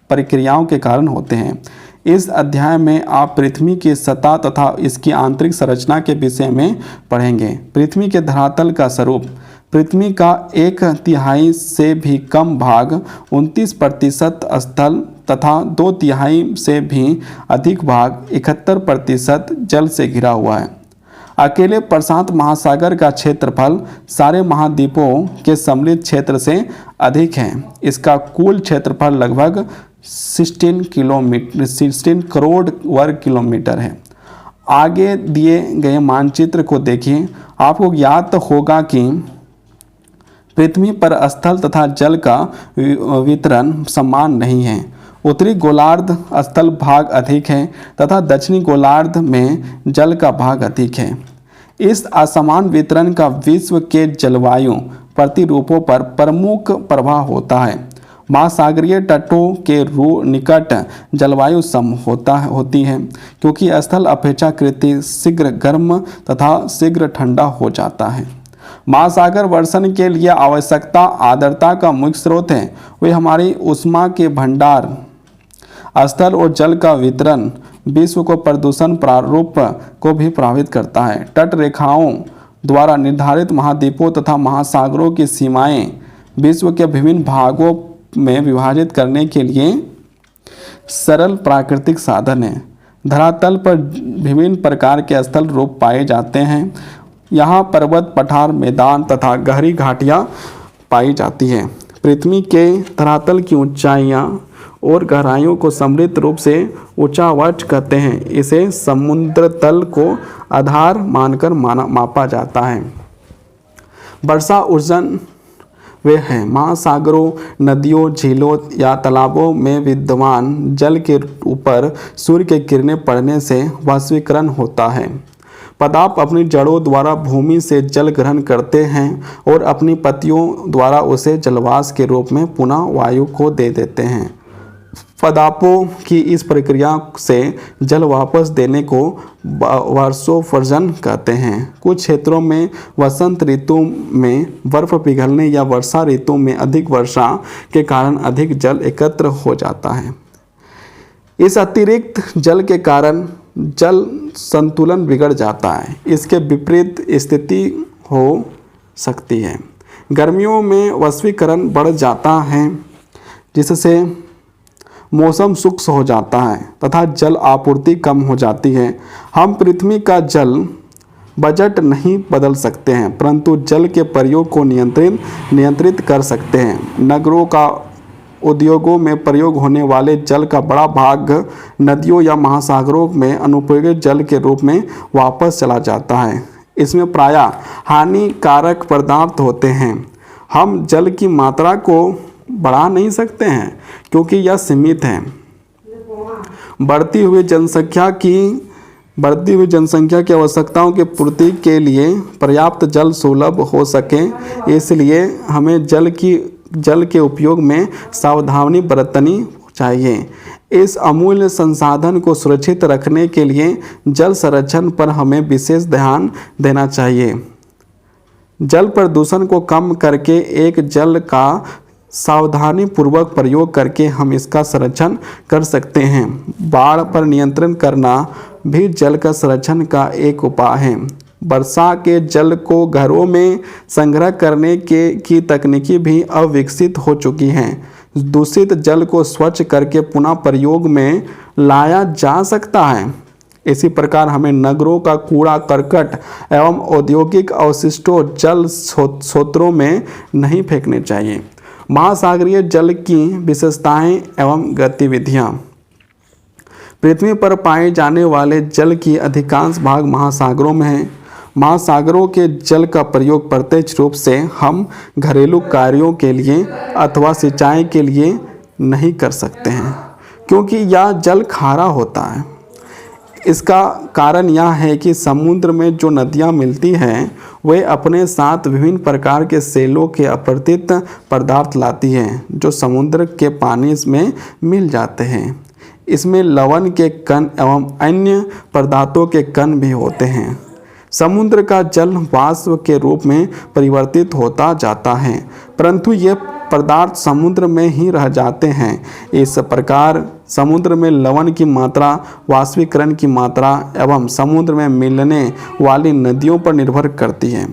प्रक्रियाओं के कारण होते हैं। इस अध्याय में आप पृथ्वी की सतह तथा इसकी आंतरिक संरचना के विषय में पढ़ेंगे। पृथ्वी के धरातल का स्वरूप: पृथ्वी का 1/3 से भी कम भाग 29% स्थल तथा 2/3 से भी अधिक भाग 71% जल से घिरा हुआ है। अकेले प्रशांत महासागर का क्षेत्रफल सारे महाद्वीपों के सम्मिलित क्षेत्र से अधिक है। इसका कुल क्षेत्रफल लगभग 16 करोड़ वर्ग किलोमीटर है। आगे दिए गए मानचित्र को देखिए। आपको ज्ञात होगा कि पृथ्वी पर स्थल तथा जल का वितरण समान नहीं है। उत्तरी गोलार्ध स्थल भाग अधिक है तथा दक्षिणी गोलार्ध में जल का भाग अधिक है। इस असमान वितरण का विश्व के जलवायु प्रतिरूपों पर प्रमुख प्रभाव होता है। महासागरीय तटों के निकट जलवायु सम होती है क्योंकि स्थल अपेक्षाकृत शीघ्र गर्म तथा शीघ्र ठंडा हो जाता है। महासागर वर्षण के लिए आवश्यकता आर्द्रता का मुख्य स्रोत है। वे हमारी ऊष्मा के भंडार स्थल और जल का वितरण विश्व को प्रदूषण प्रारूप को भी प्रभावित करता है। तट रेखाओं द्वारा निर्धारित महाद्वीपों तथा महासागरों की सीमाएं विश्व के विभिन्न भागों में विभाजित करने के लिए सरल प्राकृतिक साधन है। धरातल पर विभिन्न प्रकार के स्थल रूप पाए जाते हैं। यहाँ पर्वत, पठार, मैदान तथा गहरी घाटियाँ पाई जाती हैं। पृथ्वी के धरातल की ऊंचाइयाँ और गहराइयों को समृद्ध रूप से ऊंचावच कहते हैं। इसे समुद्र तल को आधार मानकर मापा जाता है। वर्षा ऊर्जन वे हैं महासागरों, नदियों, झीलों या तालाबों में विद्यमान जल के ऊपर सूर्य की किरणें पड़ने से वाष्पीकरण होता है। पदार्थ अपनी जड़ों द्वारा भूमि से जल ग्रहण करते हैं और अपनी पत्तियों द्वारा उसे जलवाष्प के रूप में पुनः वायु को दे देते हैं। पदार्थों की इस प्रक्रिया से जल वापस देने को वर्षोत्सर्जन कहते हैं। कुछ क्षेत्रों में वसंत ऋतु में बर्फ पिघलने या वर्षा ऋतु में अधिक वर्षा के कारण अधिक जल एकत्र हो जाता है। इस अतिरिक्त जल के कारण जल संतुलन बिगड़ जाता है। इसके विपरीत स्थिति हो सकती है। गर्मियों में वाष्पीकरण बढ़ जाता है जिससे मौसम शुष्क हो जाता है तथा जल आपूर्ति कम हो जाती है। हम पृथ्वी का जल बजट नहीं बदल सकते हैं परंतु जल के प्रयोग को नियंत्रित कर सकते हैं। नगरों का उद्योगों में प्रयोग होने वाले जल का बड़ा भाग नदियों या महासागरों में अनुपयोगी जल के रूप में वापस चला जाता है। इसमें प्रायः हानिकारक पदार्थ होते हैं। हम जल की मात्रा को बढ़ा नहीं सकते हैं क्योंकि यह सीमित है। बढ़ती हुई जनसंख्या की आवश्यकताओं की पूर्ति के लिए पर्याप्त जल सुलभ हो सके, इसलिए हमें जल के उपयोग में सावधानी बरतनी चाहिए। इस अमूल्य संसाधन को सुरक्षित रखने के लिए जल संरक्षण पर हमें विशेष ध्यान देना चाहिए। जल प्रदूषण को कम करके एक जल का सावधानी पूर्वक प्रयोग करके हम इसका संरक्षण कर सकते हैं। बाढ़ पर नियंत्रण करना भी जल का संरक्षण का एक उपाय है। वर्षा के जल को घरों में संग्रह करने की तकनीकी भी अविकसित हो चुकी हैं। दूषित जल को स्वच्छ करके पुनः प्रयोग में लाया जा सकता है। इसी प्रकार हमें नगरों का कूड़ा करकट एवं औद्योगिक अवशिष्टों जल स्रोतों में नहीं फेंकने चाहिए। महासागरीय जल की विशेषताएं एवं गतिविधियां। पृथ्वी पर पाए जाने वाले जल की अधिकांश भाग महासागरों में है। महासागरों के जल का प्रयोग प्रत्यक्ष रूप से हम घरेलू कार्यों के लिए अथवा सिंचाई के लिए नहीं कर सकते हैं क्योंकि यह जल खारा होता है। इसका कारण यह है कि समुद्र में जो नदियाँ मिलती हैं वे अपने साथ विभिन्न प्रकार के सेलों के अपरदित पदार्थ लाती हैं जो समुद्र के पानी में मिल जाते हैं। इसमें लवण के कण एवं अन्य पदार्थों के कण भी होते हैं। समुद्र का जल वाष्प के रूप में परिवर्तित होता जाता है परंतु ये पदार्थ समुद्र में ही रह जाते हैं। इस प्रकार समुद्र में लवण की मात्रा, वाष्पीकरण की मात्रा एवं समुद्र में मिलने वाली नदियों पर निर्भर करती है।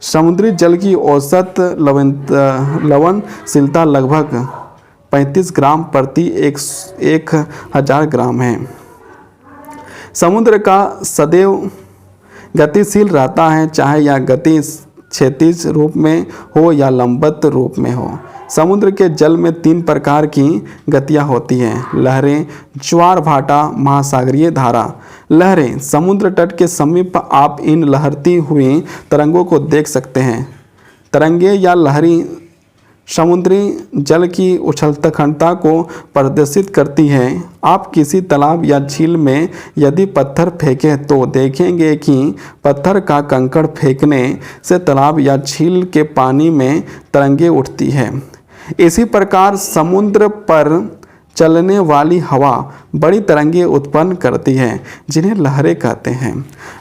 समुद्री जल की औसत लवणशीलता लगभग 35 ग्राम प्रति 1000 ग्राम है। समुद्र का सदैव गतिशील रहता है, चाहे यह गति क्षैतिज रूप में हो या लंबवत रूप में हो। समुद्र के जल में 3 प्रकार की गतियाँ होती हैं: लहरें, ज्वार भाटा, महासागरीय धारा। लहरें, समुद्र तट के समीप आप इन लहरती हुई तरंगों को देख सकते हैं। तरंगे या लहरी समुद्री जल की उछलखंडता को प्रदर्शित करती है। आप किसी तालाब या झील में यदि पत्थर फेंकें तो देखेंगे कि पत्थर का कंकड़ फेंकने से तालाब या झील के पानी में तरंगें उठती है। इसी प्रकार समुद्र पर चलने वाली हवा बड़ी तरंगें उत्पन्न करती है जिन्हें लहरें कहते हैं।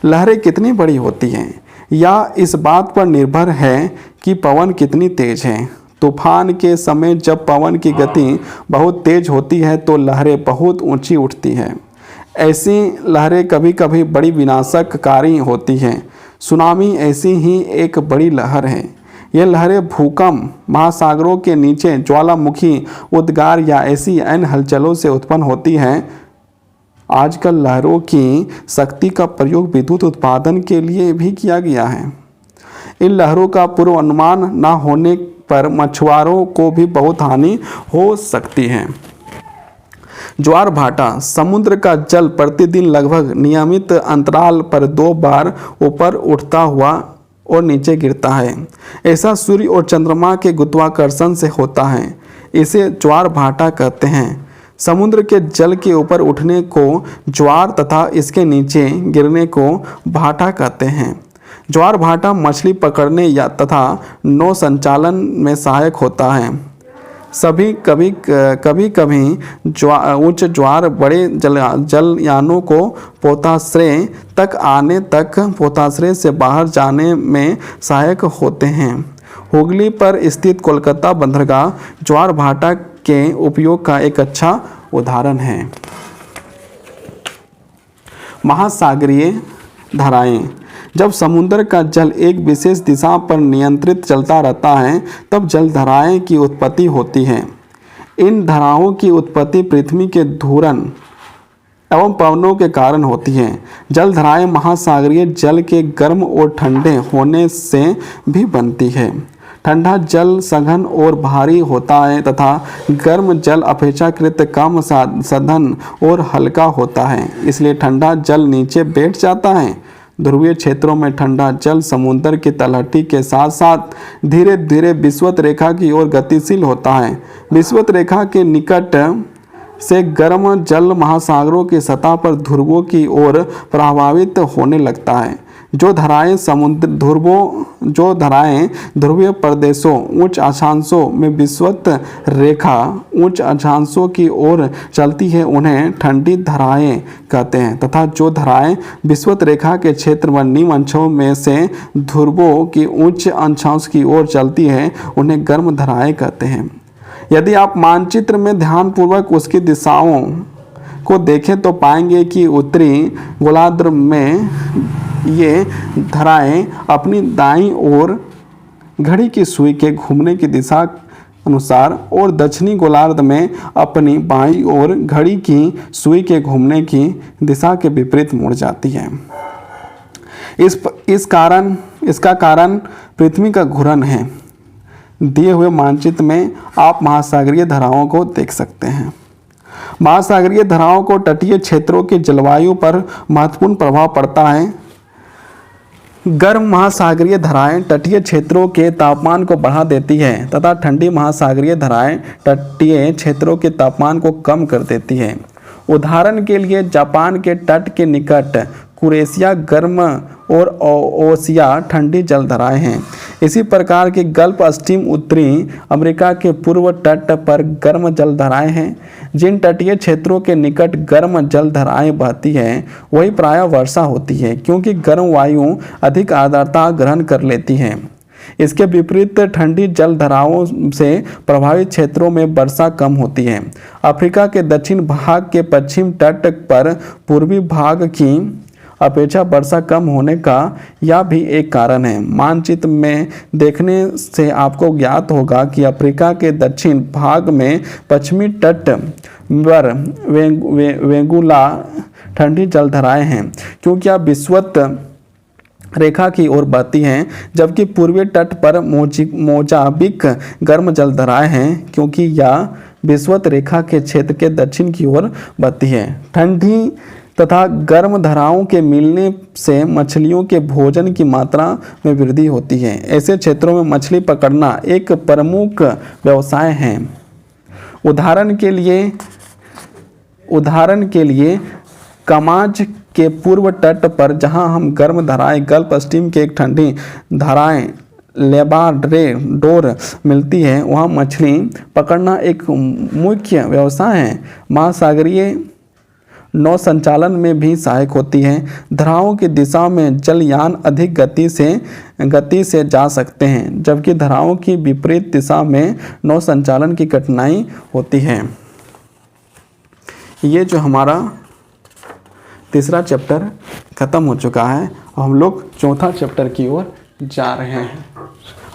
लहरें कितनी बड़ी होती हैं यह इस बात पर निर्भर है कि पवन कितनी तेज है। तूफान के समय जब पवन की गति बहुत तेज होती है तो लहरें बहुत ऊंची उठती हैं। ऐसी लहरें कभी कभी बड़ी विनाशकारी होती हैं। सुनामी ऐसी ही एक बड़ी लहर है। ये लहरें भूकंप, महासागरों के नीचे ज्वालामुखी उद्गार या ऐसी अन्य हलचलों से उत्पन्न होती हैं। आजकल लहरों की शक्ति का प्रयोग विद्युत उत्पादन के लिए भी किया गया है। इन लहरों का पूर्व अनुमान न होने पर मछुआरों को भी बहुत हानि हो सकती है। ज्वार भाटा, समुद्र का जल प्रतिदिन लगभग नियमित अंतराल पर 2 बार ऊपर उठता हुआ और नीचे गिरता है। ऐसा सूर्य और चंद्रमा के गुरुत्वाकर्षण से होता है। इसे ज्वार भाटा कहते हैं। समुद्र के जल के ऊपर उठने को ज्वार तथा इसके नीचे गिरने को भाटा कहते हैं। ज्वार भाटा मछली पकड़ने या तथा नौ संचालन में सहायक होता है। कभी कभी उच्च ज्वार बड़े जलयानों को पोताश्रय तक आने तक पोताश्रय से बाहर जाने में सहायक होते हैं। हुगली पर स्थित कोलकाता बंदरगाह ज्वार भाटा के उपयोग का एक अच्छा उदाहरण है। महासागरीय धाराएं, जब समुद्र का जल एक विशेष दिशा पर नियंत्रित चलता रहता है तब जलधाराएं की उत्पत्ति होती है। इन धाराओं की उत्पत्ति पृथ्वी के घूर्णन एवं पवनों के कारण होती है। जलधाराएं महासागरीय जल के गर्म और ठंडे होने से भी बनती है। ठंडा जल सघन और भारी होता है तथा गर्म जल अपेक्षाकृत कम सघन और हल्का होता है, इसलिए ठंडा जल नीचे बैठ जाता है। ध्रुवीय क्षेत्रों में ठंडा जल समुद्र की तलहटी के साथ साथ धीरे धीरे विषुवत रेखा की ओर गतिशील होता है। विषुवत रेखा के निकट से गर्म जल महासागरों की सतह पर ध्रुवों की ओर प्रभावित होने लगता है। जो धाराएं ध्रुवीय प्रदेशों उच्च अक्षांशों में विषुवत रेखा उच्च अक्षांशों की ओर चलती है उन्हें ठंडी धाराएं कहते हैं तथा जो धाराएं विषुवत रेखा के क्षेत्र व निम्न अंशों में से ध्रुवों की उच्च अक्षांश की ओर चलती है उन्हें गर्म धाराएं कहते हैं। यदि आप मानचित्र में ध्यानपूर्वक उसकी दिशाओं को देखें तो पाएंगे कि उत्तरी गोलार्ध में ये धाराएं अपनी दाईं ओर घड़ी की सुई के घूमने की दिशा अनुसार और दक्षिणी गोलार्ध में अपनी बाईं ओर घड़ी की सुई के घूमने की दिशा के विपरीत मुड़ जाती है। इसका कारण पृथ्वी का घूर्णन है। दिए हुए मानचित्र में आप महासागरीय धाराओं को देख सकते हैं। महासागरीय धाराओं को तटीय क्षेत्रों की जलवायु पर महत्वपूर्ण प्रभाव पड़ता है। गर्म महासागरीय धाराएं तटीय क्षेत्रों के तापमान को बढ़ा देती है तथा ठंडी महासागरीय धाराएं तटीय क्षेत्रों के तापमान को कम कर देती है। उदाहरण के लिए जापान के तट के निकट कुरेशिया गर्म और ओशिया ठंडी जलधाराएं हैं। इसी प्रकार के गल्फ स्ट्रीम उत्तरी अमेरिका के पूर्व तट पर गर्म जलधाराएं हैं। जिन तटीय क्षेत्रों के निकट गर्म जलधाराएं बहती हैं वही प्रायः वर्षा होती है क्योंकि गर्म वायु अधिक आर्द्रता ग्रहण कर लेती हैं। इसके विपरीत ठंडी जलधाराओं से प्रभावित क्षेत्रों में वर्षा कम होती है। अफ्रीका के दक्षिण भाग के पश्चिम तट पर पूर्वी भाग की अपेक्षा वर्षा कम होने का यह भी एक कारण है। मानचित्र में देखने से आपको ज्ञात होगा कि अफ्रीका के दक्षिण भाग में पश्चिमी तट पर वेंगुला ठंडी जलधाराएं हैं क्योंकि यह विषुवत रेखा की ओर बहती हैं, जबकि पूर्वी तट पर मोजाम्बिक गर्म जलधाराएं हैं क्योंकि यह विषुवत रेखा के क्षेत्र के दक्षिण की ओर बहती है। ठंडी तथा गर्म धाराओं के मिलने से मछलियों के भोजन की मात्रा में वृद्धि होती है। ऐसे क्षेत्रों में मछली पकड़ना एक प्रमुख व्यवसाय है। उदाहरण के लिए कमाज के पूर्व तट पर, जहां हम गर्म धाराएं गल्फ स्ट्रीम के एक ठंडी धाराएं लेब्राडोर मिलती है, वहाँ मछली पकड़ना एक मुख्य व्यवसाय है। महासागरीय नौ संचालन में भी सहायक होती है। धाराओं की दिशा में जलयान अधिक गति से जा सकते हैं, जबकि धाराओं की विपरीत दिशा में नौ संचालन की कठिनाई होती है। ये जो हमारा तीसरा चैप्टर ख़त्म हो चुका है। अब हम लोग चौथा चैप्टर की ओर जा रहे हैं।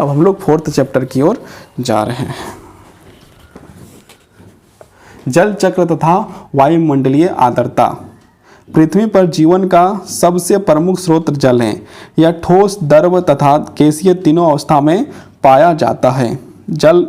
अब हम लोग फोर्थ चैप्टर की ओर जा रहे हैं। जल चक्र तथा वायुमंडलीय आर्द्रता। पृथ्वी पर जीवन का सबसे प्रमुख स्रोत जल है। यह ठोस, द्रव तथा गैसीय तीनों अवस्था में पाया जाता है। जल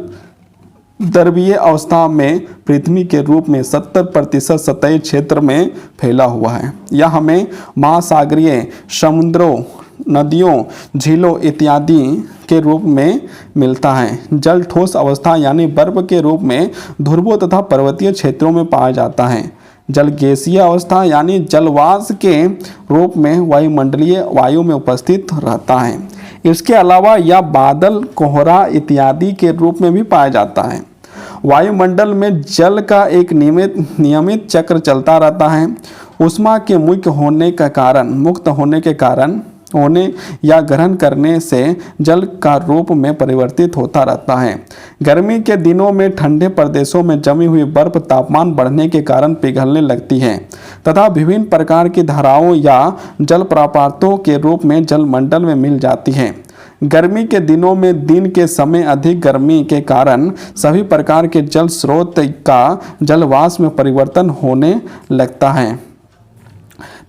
द्रवीय अवस्था में पृथ्वी के रूप में 70% सतही क्षेत्र में फैला हुआ है। यह हमें महासागरीय समुद्रों, नदियों, झीलों इत्यादि के रूप में मिलता है। जल ठोस अवस्था यानी बर्फ के रूप में ध्रुवों तथा पर्वतीय क्षेत्रों में पाया जाता है। जल गैसीय अवस्था यानी जलवाष्प के रूप में वायुमंडलीय वायु में उपस्थित रहता है। इसके अलावा यह बादल, कोहरा इत्यादि के रूप में भी पाया जाता है। वायुमंडल में जल का एक नियमित चक्र चलता रहता है। ऊष्मा के मुक्त होने या ग्रहण करने से जल का रूप में परिवर्तित होता रहता है। गर्मी के दिनों में ठंडे प्रदेशों में जमी हुई बर्फ तापमान बढ़ने के कारण पिघलने लगती है तथा विभिन्न प्रकार की धाराओं या जलप्रपातों के रूप में जलमंडल में मिल जाती है। गर्मी के दिनों में दिन के समय अधिक गर्मी के कारण सभी प्रकार के जल स्रोत का जलवाष्प में परिवर्तन होने लगता है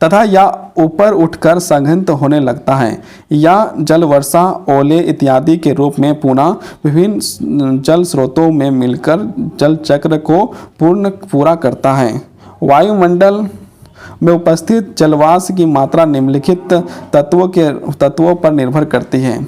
तथा यह ऊपर उठकर संघनित होने लगता है या जल वर्षा, ओले इत्यादि के रूप में पुनः विभिन्न जल स्रोतों में मिलकर जल चक्र को पूरा करता है। वायुमंडल में उपस्थित जलवाष्प की मात्रा निम्नलिखित तत्वों पर निर्भर करती है।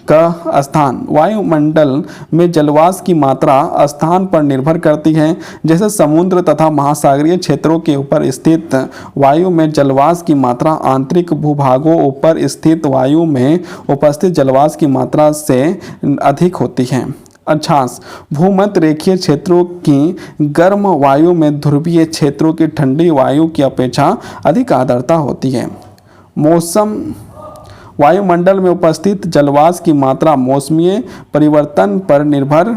का स्थान। वायुमंडल में जलवाष्प की मात्रा स्थान पर निर्भर करती है। जैसे समुद्र तथा महासागरीय क्षेत्रों के ऊपर स्थित वायु में जलवाष्प की मात्रा आंतरिक भूभागों ऊपर स्थित वायु में उपस्थित जलवाष्प की मात्रा से अधिक होती है। अक्षांश। भूमध्य रेखीय क्षेत्रों की गर्म वायु में ध्रुवीय क्षेत्रों की ठंडी वायु की अपेक्षा अधिक आर्द्रता होती है। मौसम। वायुमंडल में उपस्थित जलवाष्प की मात्रा मौसमीय परिवर्तन पर निर्भर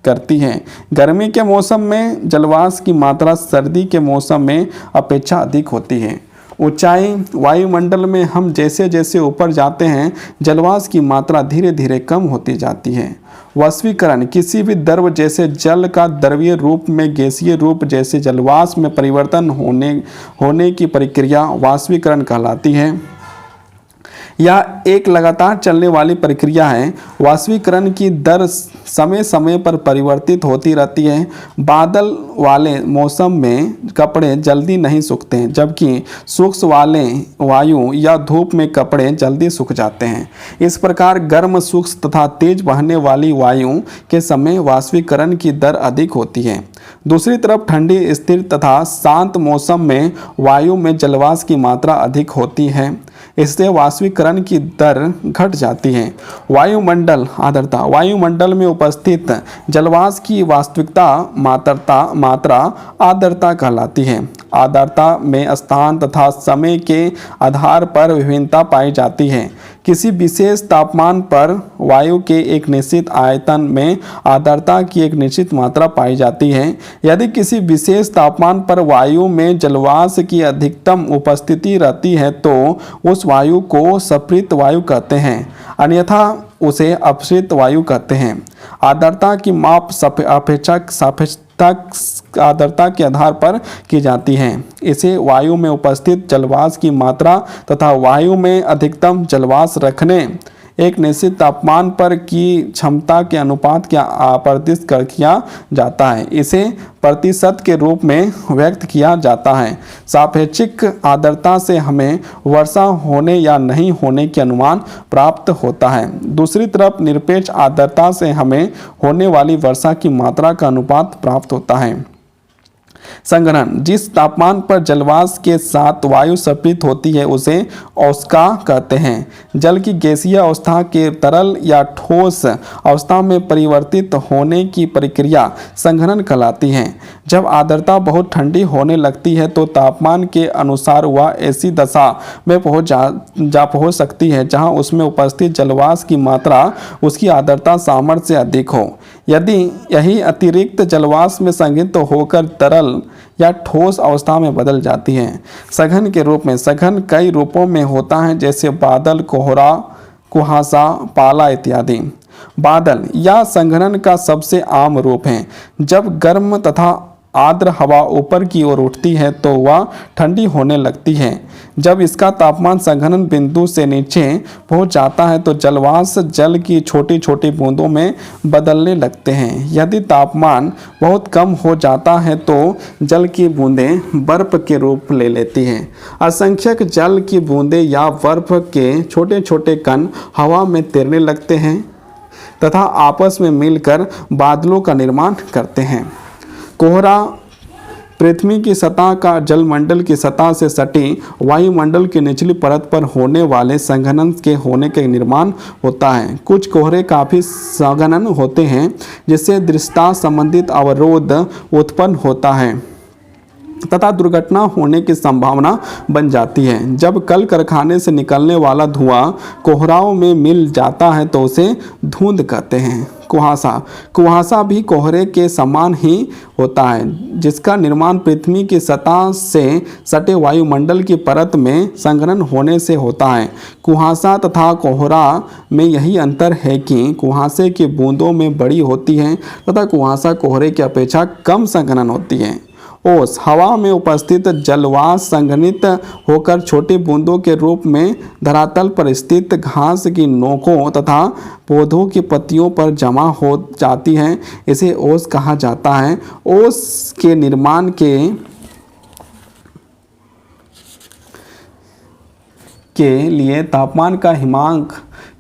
करती है। गर्मी के मौसम में जलवाष्प की मात्रा सर्दी के मौसम में अपेक्षा अधिक होती है। ऊंचाई। वायुमंडल में हम जैसे जैसे ऊपर जाते हैं जलवाष्प की मात्रा धीरे धीरे कम होती जाती है। वाष्पीकरण। किसी भी द्रव जैसे जल का द्रवीय रूप में गैसीय रूप जैसे जलवाष्प में परिवर्तन होने की प्रक्रिया वाष्पीकरण कहलाती है। यह एक लगातार चलने वाली प्रक्रिया है। वाष्पीकरण की दर समय समय पर परिवर्तित होती रहती है। बादल वाले मौसम में कपड़े जल्दी नहीं सूखते हैं, जबकि शुष्क वाले वायु या धूप में कपड़े जल्दी सूख जाते हैं। इस प्रकार गर्म, शुष्क तथा तेज बहने वाली वायु के समय वाष्पीकरण की दर अधिक होती है। दूसरी तरफ ठंडी, स्थिर तथा शांत मौसम में वायु में जलवाष्प की मात्रा अधिक होती है। इससे वाष्पीकरण की दर घट जाती है। वायुमंडल आर्द्रता। वायुमंडल में उपस्थित जलवाष्प की वास्तविकता मात्रा आर्द्रता कहलाती है। आर्द्रता में स्थान तथा समय के आधार पर विभिन्नता पाई जाती है। किसी विशेष तापमान पर वायु के एक निश्चित आयतन में आर्द्रता की एक निश्चित मात्रा पाई जाती है। यदि किसी विशेष तापमान पर वायु में जलवाष्प की अधिकतम उपस्थिति रहती है तो उस वायु को सप्रित वायु कहते हैं, अन्यथा उसे अपसृत वायु कहते हैं। आर्द्रता की माप सापेक्षता आर्द्रता के आधार पर की जाती है। इसे वायु में उपस्थित जलवाष्प की मात्रा तथा वायु में अधिकतम जलवाष्प रखने एक निश्चित तापमान पर की क्षमता के अनुपात के प्रतिशत किया जाता है। इसे प्रतिशत के रूप में व्यक्त किया जाता है। सापेक्षिक आर्द्रता से हमें वर्षा होने या नहीं होने के अनुमान प्राप्त होता है। दूसरी तरफ निरपेक्ष आर्द्रता से हमें होने वाली वर्षा की मात्रा का अनुपात प्राप्त होता है। संघनन, जिस तापमान पर जलवाष्प के साथ वायु संपीड़ित होती है उसे औष्का कहते हैं। जल की गैसीय अवस्था के तरल या ठोस अवस्था में परिवर्तित होने की प्रक्रिया संघनन कहलाती है। जब आर्द्रता बहुत ठंडी होने लगती है तो तापमान के अनुसार वह ऐसी दशा में पहुंच सकती है जहां उसमें उपस्थित जलवाष्प की मात्रा उसकी आर्द्रता सामर्थ्य से अधिक हो। यदि यही अतिरिक्त जलवाष्प में संघनित होकर तरल या ठोस अवस्था में बदल जाती है। सघन के रूप में सघन कई रूपों में होता है, जैसे बादल, कोहरा, कुहासा, पाला इत्यादि। बादल या संघनन का सबसे आम रूप है। जब गर्म तथा आर्द्र हवा ऊपर की ओर उठती है तो वह ठंडी होने लगती है। जब इसका तापमान संघनन बिंदु से नीचे पहुंच जाता है तो जलवाष्प जल की छोटी छोटी बूंदों में बदलने लगते हैं। यदि तापमान बहुत कम हो जाता है तो जल की बूंदें बर्फ के रूप ले लेती हैं। असंख्यक जल की बूंदें या बर्फ के छोटे छोटे कण हवा में तैरने लगते हैं तथा आपस में मिलकर बादलों का निर्माण करते हैं। कोहरा पृथ्वी की सतह का जलमंडल की सतह से सटी वायुमंडल की निचली परत पर होने वाले संघनन के होने के निर्माण होता है। कुछ कोहरे काफ़ी संघनन होते हैं जिससे दृश्यता संबंधित अवरोध उत्पन्न होता है तथा दुर्घटना होने की संभावना बन जाती है। जब कल कारखाने से निकलने वाला धुआं कोहराओं में मिल जाता है तो उसे धुंध कहते हैं। कुहासा भी कोहरे के समान ही होता है, जिसका निर्माण पृथ्वी की सतह से सटे वायुमंडल की परत में संघनन होने से होता है। कुहासा तथा कोहरा में यही अंतर है कि कुहासे की बूंदों में बड़ी होती है तथा कुहासा कोहरे की अपेक्षा कम संघनन होती है। ओस, हवा में उपस्थित जलवाष्प संघनित होकर छोटी बूंदों के रूप में धरातल पर स्थित घास की नोकों तथा पौधों की पत्तियों पर जमा हो जाती है। इसे ओस कहा जाता है। ओस के निर्माण के लिए तापमान का हिमांक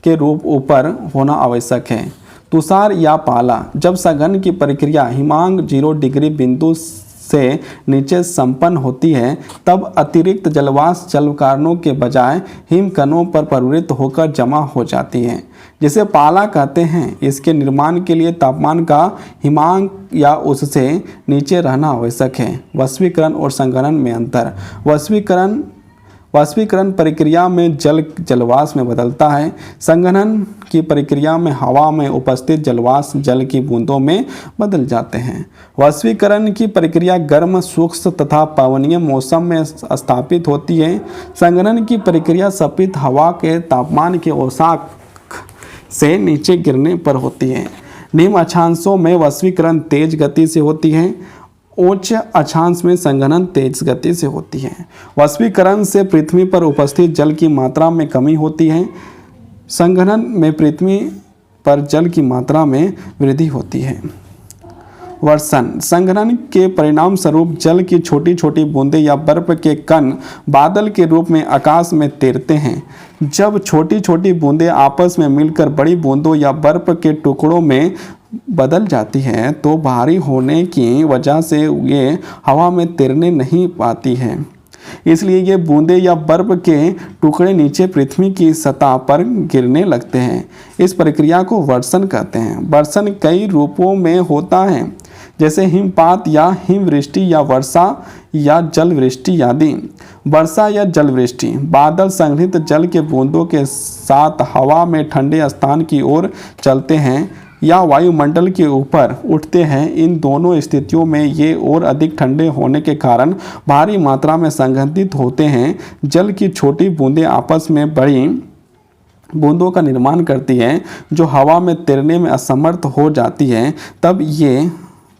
के रूप ऊपर होना आवश्यक है। तुषार या पाला, जब सघन की प्रक्रिया हिमांक 0 डिग्री बिंदु से नीचे संपन्न होती है तब अतिरिक्त जलवाष्प जलकारणों के बजाय हिमकणों पर प्रवृत्त होकर जमा हो जाती है, जिसे पाला कहते हैं। इसके निर्माण के लिए तापमान का हिमांक या उससे नीचे रहना आवश्यक है। वाष्पीकरण और संघनन में अंतर। वाष्पीकरण प्रक्रिया में जल जलवाष्प में बदलता है। संघनन की प्रक्रिया में हवा में उपस्थित जलवाष्प जल की बूंदों में बदल जाते हैं। वाष्पीकरण की प्रक्रिया गर्म, शुष्क तथा पवनीय मौसम में स्थापित होती है। संघनन की प्रक्रिया सपित हवा के तापमान के औसत से नीचे गिरने पर होती है। निम्न अक्षांशों में वाष्पीकरण तेज गति से होती है, उच्च अक्षांश में संघनन तेज गति से होती है। वाष्पीकरण से पृथ्वी पर उपस्थित जल की मात्रा में कमी होती है। संघनन में पृथ्वी पर जल की मात्रा में वृद्धि होती है। वर्षण, संघनन के परिणाम स्वरूप जल की छोटी छोटी बूंदें या बर्फ के कण बादल के रूप में आकाश में तैरते हैं। जब छोटी छोटी बूंदें आपस में मिलकर बड़ी बूंदों या बर्फ के टुकड़ों में बदल जाती हैं तो भारी होने की वजह से ये हवा में तैरने नहीं पाती हैं, इसलिए ये बूंदें या बर्फ के टुकड़े नीचे पृथ्वी की सतह पर गिरने लगते हैं। इस प्रक्रिया को वर्षण कहते हैं। वर्षण कई रूपों में होता है, जैसे हिमपात या हिमवृष्टि या वर्षा या जलवृष्टि आदि। वर्षा या जलवृष्टि, बादल संघनित जल के बूंदों के साथ हवा में ठंडे स्थान की ओर चलते हैं या वायुमंडल के ऊपर उठते हैं। इन दोनों स्थितियों में ये और अधिक ठंडे होने के कारण भारी मात्रा में संघनित होते हैं। जल की छोटी बूंदें आपस में बड़ी बूंदों का निर्माण करती हैं जो हवा में तैरने में असमर्थ हो जाती हैं।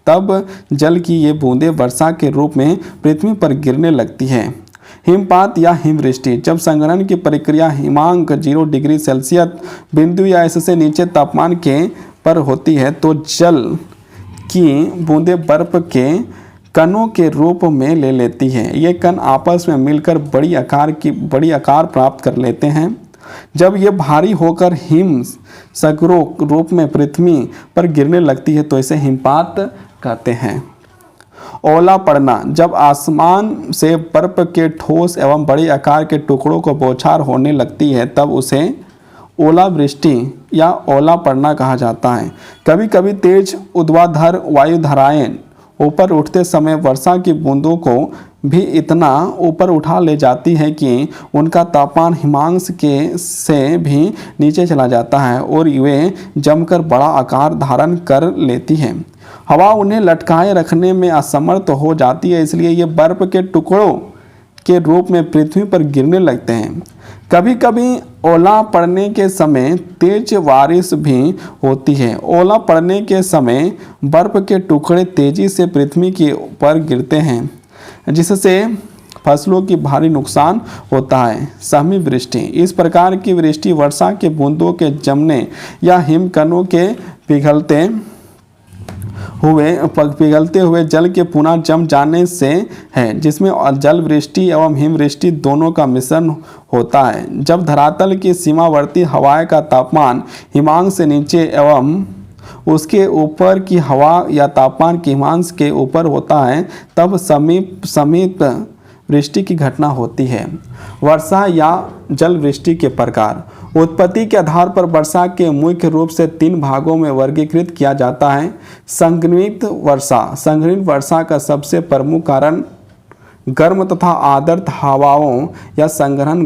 तब जल की ये बूंदें वर्षा के रूप में पृथ्वी पर गिरने लगती हैं। हिमपात या हिमवृष्टि, जब संघनन की प्रक्रिया हिमांक 0 डिग्री सेल्सियस बिंदु या इससे नीचे तापमान के पर होती है तो जल की बूंदें बर्फ के कणों के रूप में ले लेती हैं। ये कण आपस में मिलकर बड़ी आकार प्राप्त कर लेते हैं। जब ये भारी होकर हिम सगरों रूप में पृथ्वी पर गिरने लगती है तो इसे हिमपात कहते हैं। ओला पड़ना, जब आसमान से बर्फ के ठोस एवं बड़े आकार के टुकड़ों को बौछार होने लगती है तब उसे ओलावृष्टि या ओला पड़ना कहा जाता है। कभी कभी तेज ऊर्ध्वाधर वायुधाराएं ऊपर उठते समय वर्षा की बूंदों को भी इतना ऊपर उठा ले जाती है कि उनका तापमान हिमांश के से भी नीचे चला जाता है और वे जमकर बड़ा आकार धारण कर लेती है। हवा उन्हें लटकाए रखने में असमर्थ हो जाती है, इसलिए ये बर्फ के टुकड़ों के रूप में पृथ्वी पर गिरने लगते हैं। कभी कभी ओला पड़ने के समय तेज बारिश भी होती है। ओला पड़ने के समय बर्फ के टुकड़े तेजी से पृथ्वी के ऊपर गिरते हैं जिससे फसलों की भारी नुकसान होता है। सहमी वृष्टि, इस प्रकार की वृष्टि वर्षा के बूंदों के जमने या हिमकणों के पिघलते हुए जल के पुनः जम जाने से है, जिसमें जल वृष्टि एवं हिमवृष्टि दोनों का मिश्रण होता है। जब धरातल की सीमावर्ती हवाएं का तापमान हिमांक से नीचे एवं उसके ऊपर की हवा या तापमान की हिमांश के ऊपर होता है तब समीप वृष्टि की घटना होती है। वर्षा या जल वृष्टि के प्रकार, उत्पत्ति के आधार पर वर्षा के मुख्य रूप से 3 भागों में वर्गीकृत किया जाता है। संघनित वर्षा, संघनित वर्षा का सबसे प्रमुख कारण गर्म तथा आर्द्र हवाओं या संघनन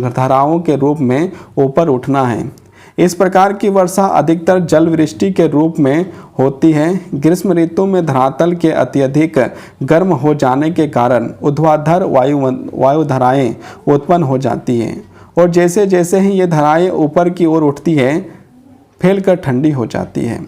धाराओं के रूप में ऊपर उठना है। इस प्रकार की वर्षा अधिकतर जल वृष्टि के रूप में होती है। ग्रीष्म ऋतु में धरातल के अत्यधिक गर्म हो जाने के कारण ऊर्ध्वाधर वायुधाराएं उत्पन्न हो जाती हैं और जैसे जैसे ही ये धाराएं ऊपर की ओर उठती है फैलकर ठंडी हो जाती है।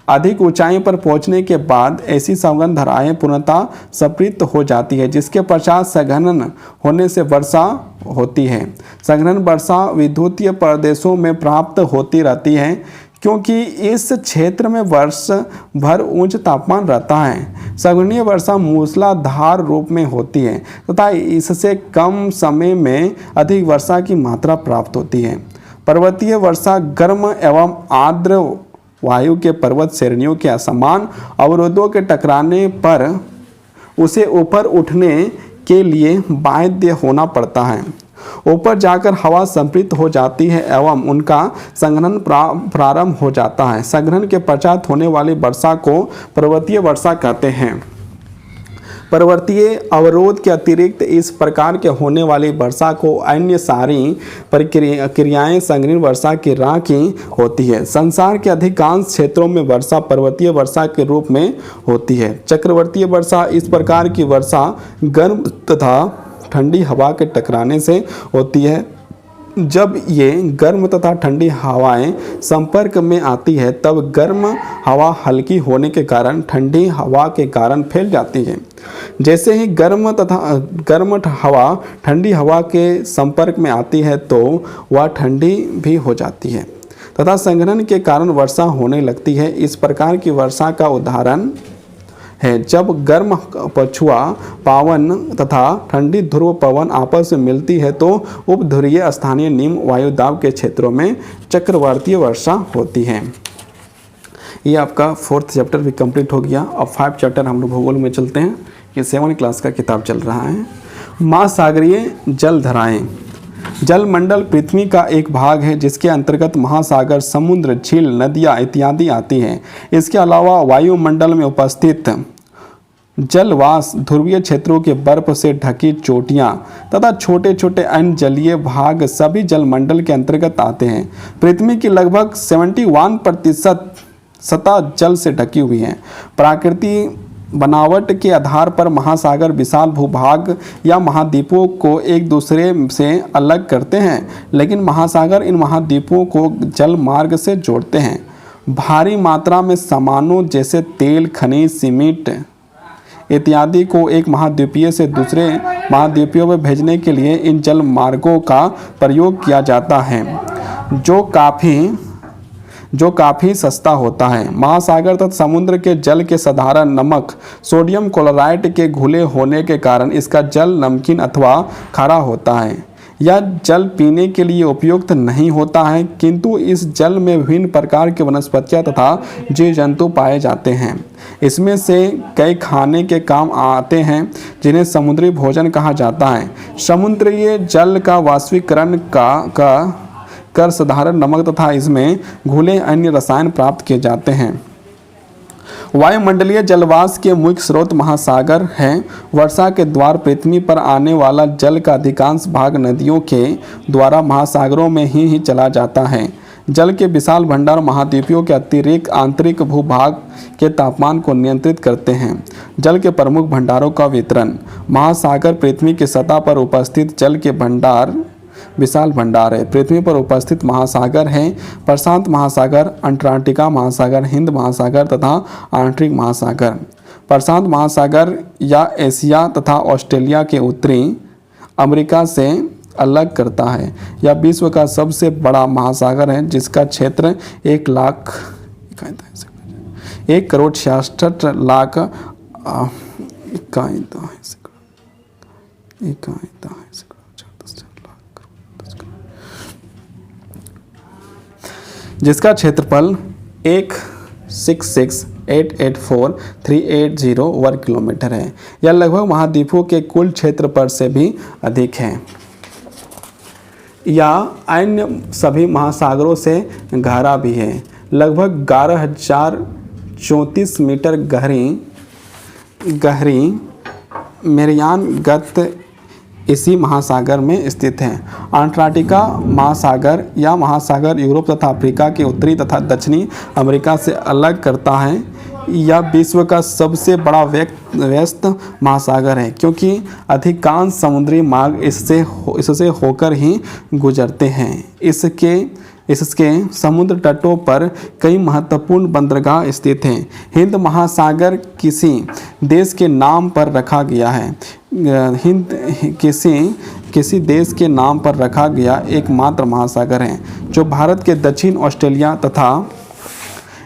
अधिक ऊंचाई पर पहुंचने के बाद ऐसी संघनन धाराएं पूर्णतः संपृक्त हो जाती है, जिसके पश्चात संघनन होने से वर्षा होती है। संघनन वर्षा विद्युतीय प्रदेशों में प्राप्त होती रहती है क्योंकि इस क्षेत्र में वर्ष भर उच्च तापमान रहता है। संघनीय वर्षा मूसलाधार रूप में होती है तथा इससे कम समय में अधिक वर्षा की मात्रा प्राप्त होती है। पर्वतीय वर्षा गर्म एवं आर्द्र वायु के पर्वत श्रेणियों के असमान अवरोधों के टकराने पर उसे ऊपर उठने के लिए बाध्य होना पड़ता है। ऊपर जाकर हवा संपृक्त हो जाती है एवं उनका संघनन प्रारंभ हो जाता है। संघनन के पश्चात होने वाली वर्षा को पर्वतीय वर्षा कहते हैं। पर्वतीय अवरोध के अतिरिक्त इस प्रकार के होने वाली वर्षा को अन्य सारी क्रियाएं संघनित वर्षा की राह की होती है। संसार के अधिकांश क्षेत्रों में वर्षा पर्वतीय वर्षा के रूप में होती है। चक्रवर्तीय वर्षा, इस प्रकार की वर्षा गर्म तथा ठंडी हवा के टकराने से होती है। जब ये गर्म तथा ठंडी हवाएं संपर्क में आती है तब गर्म हवा हल्की होने के कारण ठंडी हवा के कारण फैल जाती है। जैसे ही गर्म हवा ठंडी हवा के संपर्क में आती है तो वह ठंडी भी हो जाती है तथा संघनन के कारण वर्षा होने लगती है। इस प्रकार की वर्षा का उदाहरण है जब गर्म पछुआ पवन तथा ठंडी ध्रुव पवन आपस में मिलती है तो उपध्रुवीय स्थानीय निम्न वायुदाब के क्षेत्रों में चक्रवातीय वर्षा होती है। ये आपका 4th चैप्टर भी कंप्लीट हो गया। अब 5 चैप्टर हम लोग भूगोल में चलते हैं। ये 7th क्लास का किताब चल रहा है। महासागरीय जलधाराएं, जलमंडल पृथ्वी का एक भाग है जिसके अंतर्गत महासागर, समुद्र, झील, नदियाँ इत्यादि आती हैं। इसके अलावा वायुमंडल में उपस्थित जलवाष्प, ध्रुवीय क्षेत्रों के बर्फ से ढकी चोटियाँ तथा छोटे छोटे अन्य जलीय भाग सभी जलमंडल के अंतर्गत आते हैं। पृथ्वी की लगभग 71% सतह जल से ढकी हुई है। प्राकृतिक बनावट के आधार पर महासागर विशाल भूभाग या महाद्वीपों को एक दूसरे से अलग करते हैं, लेकिन महासागर इन महाद्वीपों को जल मार्ग से जोड़ते हैं। भारी मात्रा में सामानों जैसे तेल, खनिज, सीमेंट इत्यादि को एक महाद्वीपीय से दूसरे महाद्वीपों में भेजने के लिए इन जल मार्गों का प्रयोग किया जाता है, जो काफ़ी सस्ता होता है। महासागर तथा समुद्र के जल के साधारण नमक सोडियम क्लोराइड के घुले होने के कारण इसका जल नमकीन अथवा खारा होता है। यह जल पीने के लिए उपयुक्त नहीं होता है, किंतु इस जल में विभिन्न प्रकार की वनस्पतियाँ तथा जीव जंतु पाए जाते हैं। इसमें से कई खाने के काम आते हैं, जिन्हें समुद्री भोजन कहा जाता है। समुद्री जल का वाष्पीकरण कर साधारण नमक तथा इसमें घुले अन्य रसायन प्राप्त किए जाते हैं। वायुमंडलीय जलवाष्प के मुख्य स्रोत महासागर हैं। वर्षा के द्वारा पृथ्वी पर आने वाला जल का अधिकांश भाग नदियों के द्वारा महासागरों में ही चला जाता है। जल के विशाल भंडार महाद्वीपों के अतिरिक्त आंतरिक भूभाग के तापमान को नियंत्रित करते हैं। जल के प्रमुख भंडारों का वितरण। महासागर पृथ्वी की सतह पर उपस्थित जल के भंडार विशाल भंडार है। पृथ्वी पर उपस्थित महासागर हैं प्रशांत महासागर, अंटार्कटिका महासागर, हिंद महासागर तथा आर्कटिक महासागर। प्रशांत महासागर या एशिया तथा ऑस्ट्रेलिया के उत्तरी अमेरिका से अलग करता है। यह विश्व का सबसे बड़ा महासागर है, जिसका क्षेत्र 1,66,00,000 जिसका क्षेत्रफल 1,66,884,380 वर्ग किलोमीटर है। यह लगभग महाद्वीपों के कुल क्षेत्रफल से भी अधिक है। या अन्य सभी महासागरों से गहरा भी है। लगभग 11,034 मीटर गहरी मेरियान गत इसी महासागर में स्थित है। अंटार्कटिका महासागर या महासागर यूरोप तथा अफ्रीका के उत्तरी तथा दक्षिणी अमेरिका से अलग करता है। यह विश्व का सबसे बड़ा व्यस्त महासागर है, क्योंकि अधिकांश समुद्री मार्ग इससे होकर ही गुजरते हैं। इसके समुद्र तटों पर कई महत्वपूर्ण बंदरगाह स्थित हैं। हिंद महासागर किसी देश के नाम पर रखा गया है। हिंद किसी देश के नाम पर रखा गया एकमात्र महासागर है, जो भारत के दक्षिण, ऑस्ट्रेलिया तथा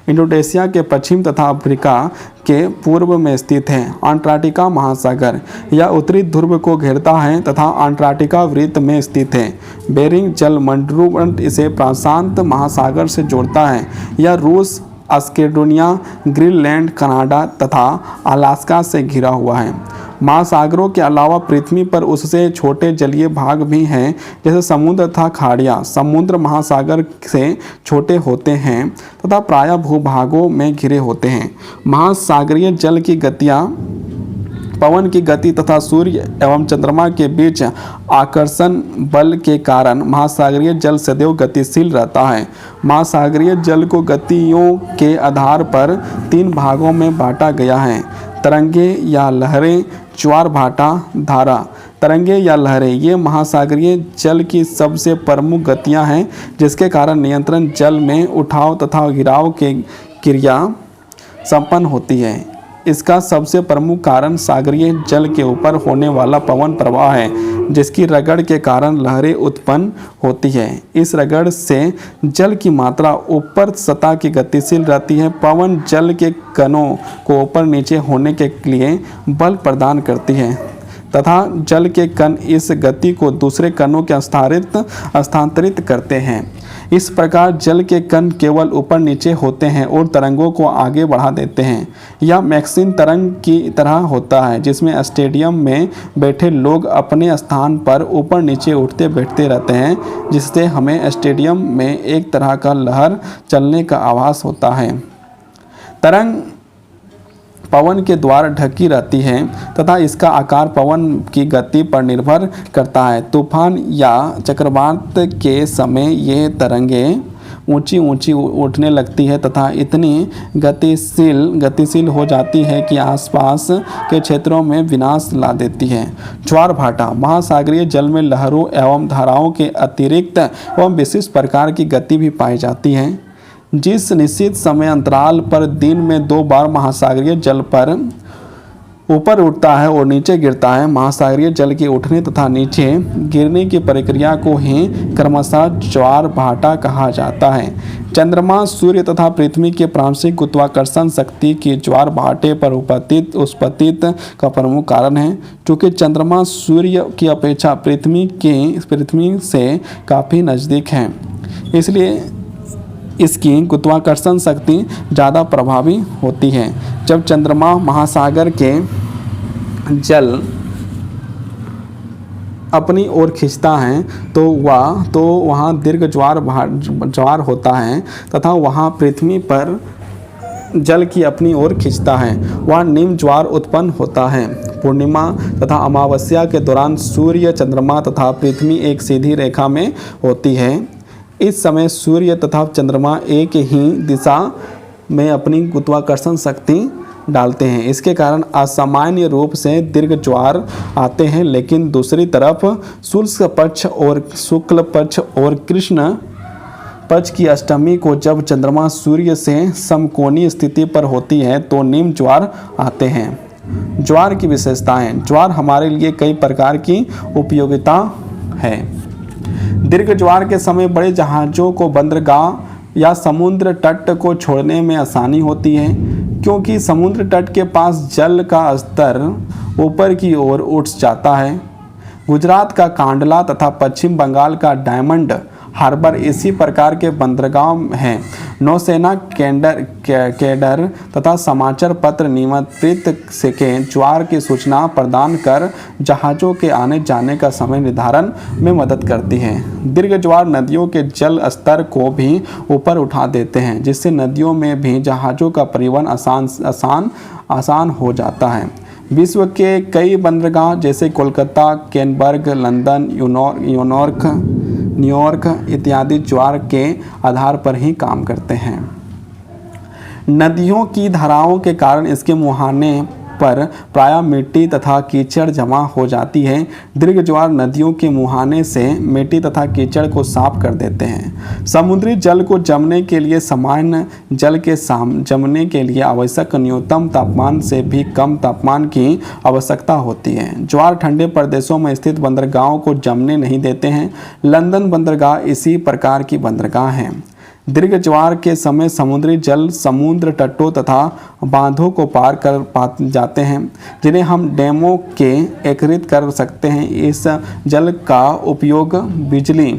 इंडोनेशिया के पश्चिम तथा अफ्रीका के पूर्व में स्थित है। अंटार्कटिका महासागर यह उत्तरी ध्रुव को घेरता है तथा अंटार्कटिका वृत्त में स्थित है। बेरिंग जलमंडल इसे प्रशांत महासागर से जोड़ता है। यह रूस, आस्ट्रेलिया, ग्रीनलैंड, कनाडा तथा अलास्का से घिरा हुआ है। महासागरों के अलावा पृथ्वी पर उससे छोटे जलीय भाग भी हैं, जैसे समुद्र तथा खाड़ियाँ समुद्र महासागर से छोटे होते हैं तथा प्रायः भूभागों में घिरे होते हैं। महासागरीय जल की गतियाँ पवन की गति तथा सूर्य एवं चंद्रमा के बीच आकर्षण बल के कारण महासागरीय जल सदैव गतिशील रहता है। महासागरीय जल को गतियों के आधार पर 3 भागों में बांटा गया है: तरंगे या लहरें, ज्वार भाटा, धारा। तरंगे या लहरें ये महासागरीय जल की सबसे प्रमुख गतियाँ हैं, जिसके कारण नियंत्रण जल में उठाव तथा गिराव की क्रिया संपन्न होती है। इसका सबसे प्रमुख कारण सागरीय जल के ऊपर होने वाला पवन प्रवाह है, जिसकी रगड़ के कारण लहरें उत्पन्न होती है। इस रगड़ से जल की मात्रा ऊपर सतह की गतिशील रहती है। पवन जल के कणों को ऊपर नीचे होने के लिए बल प्रदान करती है तथा जल के कण इस गति को दूसरे कणों के स्थानांतरित करते हैं। इस प्रकार जल के कण केवल ऊपर नीचे होते हैं और तरंगों को आगे बढ़ा देते हैं। यह मैक्सिन तरंग की तरह होता है, जिसमें स्टेडियम में बैठे लोग अपने स्थान पर ऊपर नीचे उठते बैठते रहते हैं, जिससे हमें स्टेडियम में एक तरह का लहर चलने का आभास होता है। तरंग पवन के द्वारा ढकी रहती है तथा इसका आकार पवन की गति पर निर्भर करता है। तूफान या चक्रवात के समय ये तरंगें ऊंची ऊंची उठने लगती है तथा इतनी गतिशील हो जाती है कि आसपास के क्षेत्रों में विनाश ला देती है। ज्वार भाटा महासागरीय जल में लहरों एवं धाराओं के अतिरिक्त एवं विशिष्ट प्रकार की गति भी पाई जाती है। जिस निश्चित समय अंतराल पर दिन में 2 बार महासागरीय जल पर ऊपर उठता है और नीचे गिरता है। महासागरीय जल के उठने तथा नीचे गिरने की प्रक्रिया को ही क्रमशः ज्वार भाटा कहा जाता है। चंद्रमा, सूर्य तथा पृथ्वी के पारस्परिक गुरुत्वाकर्षण शक्ति की ज्वार भाटे पर उत्पत्ति का प्रमुख कारण है। चूँकि चंद्रमा सूर्य की अपेक्षा पृथ्वी से काफ़ी नज़दीक है, इसलिए इसकी गुरुत्वाकर्षण शक्ति ज़्यादा प्रभावी होती है। जब चंद्रमा महासागर के जल अपनी ओर खींचता है तो वहाँ दीर्घ ज्वार होता है तथा वहाँ पृथ्वी पर जल की अपनी ओर खींचता है, वहाँ निम्न ज्वार उत्पन्न होता है। पूर्णिमा तथा अमावस्या के दौरान सूर्य, चंद्रमा तथा पृथ्वी एक सीधी रेखा में होती है। इस समय सूर्य तथा चंद्रमा एक ही दिशा में अपनी गुरुत्वाकर्षण शक्ति डालते हैं। इसके कारण असामान्य रूप से दीर्घ ज्वार आते हैं, लेकिन दूसरी तरफ शुक्ल पक्ष और कृष्ण पक्ष की अष्टमी को जब चंद्रमा सूर्य से समकोणीय स्थिति पर होती है तो निम्न ज्वार आते हैं। ज्वार की विशेषताएं। ज्वार हमारे लिए कई प्रकार की उपयोगिता है। दीर्घ ज्वार के समय बड़े जहाज़ों को बंदरगाह या समुद्र तट को छोड़ने में आसानी होती है, क्योंकि समुद्र तट के पास जल का स्तर ऊपर की ओर उठ जाता है। गुजरात का कांडला तथा पश्चिम बंगाल का डायमंड हार्बर इसी प्रकार के बंदरगाह हैं। नौसेना कैडर तथा समाचार पत्र नियमित के ज्वार की सूचना प्रदान कर जहाज़ों के आने जाने का समय निर्धारण में मदद करती हैं। दीर्घ ज्वार नदियों के जल स्तर को भी ऊपर उठा देते हैं, जिससे नदियों में भी जहाज़ों का परिवहन आसान हो जाता है। विश्व के कई बंदरगाह जैसे कोलकाता, केनबर्ग, लंदन, न्यूयॉर्क इत्यादि ज्वार के आधार पर ही काम करते हैं। नदियों की धाराओं के कारण इसके मुहाने पर प्रायः मिट्टी तथा कीचड़ जमा हो जाती है। दीर्घ ज्वार नदियों के मुहाने से मिट्टी तथा कीचड़ को साफ कर देते हैं। समुद्री जल को जमने के लिए सामान्य जल के जमने के लिए आवश्यक न्यूनतम तापमान से भी कम तापमान की आवश्यकता होती है। ज्वार ठंडे प्रदेशों में स्थित बंदरगाहों को जमने नहीं देते हैं। लंदन बंदरगाह इसी प्रकार की बंदरगाह है। दीर्घ ज्वार के समय समुद्री जल समुद्र तटों तथा बांधों को पार कर जाते हैं, जिन्हें हम डैमों के एकीकृत कर सकते हैं। इस जल का उपयोग बिजली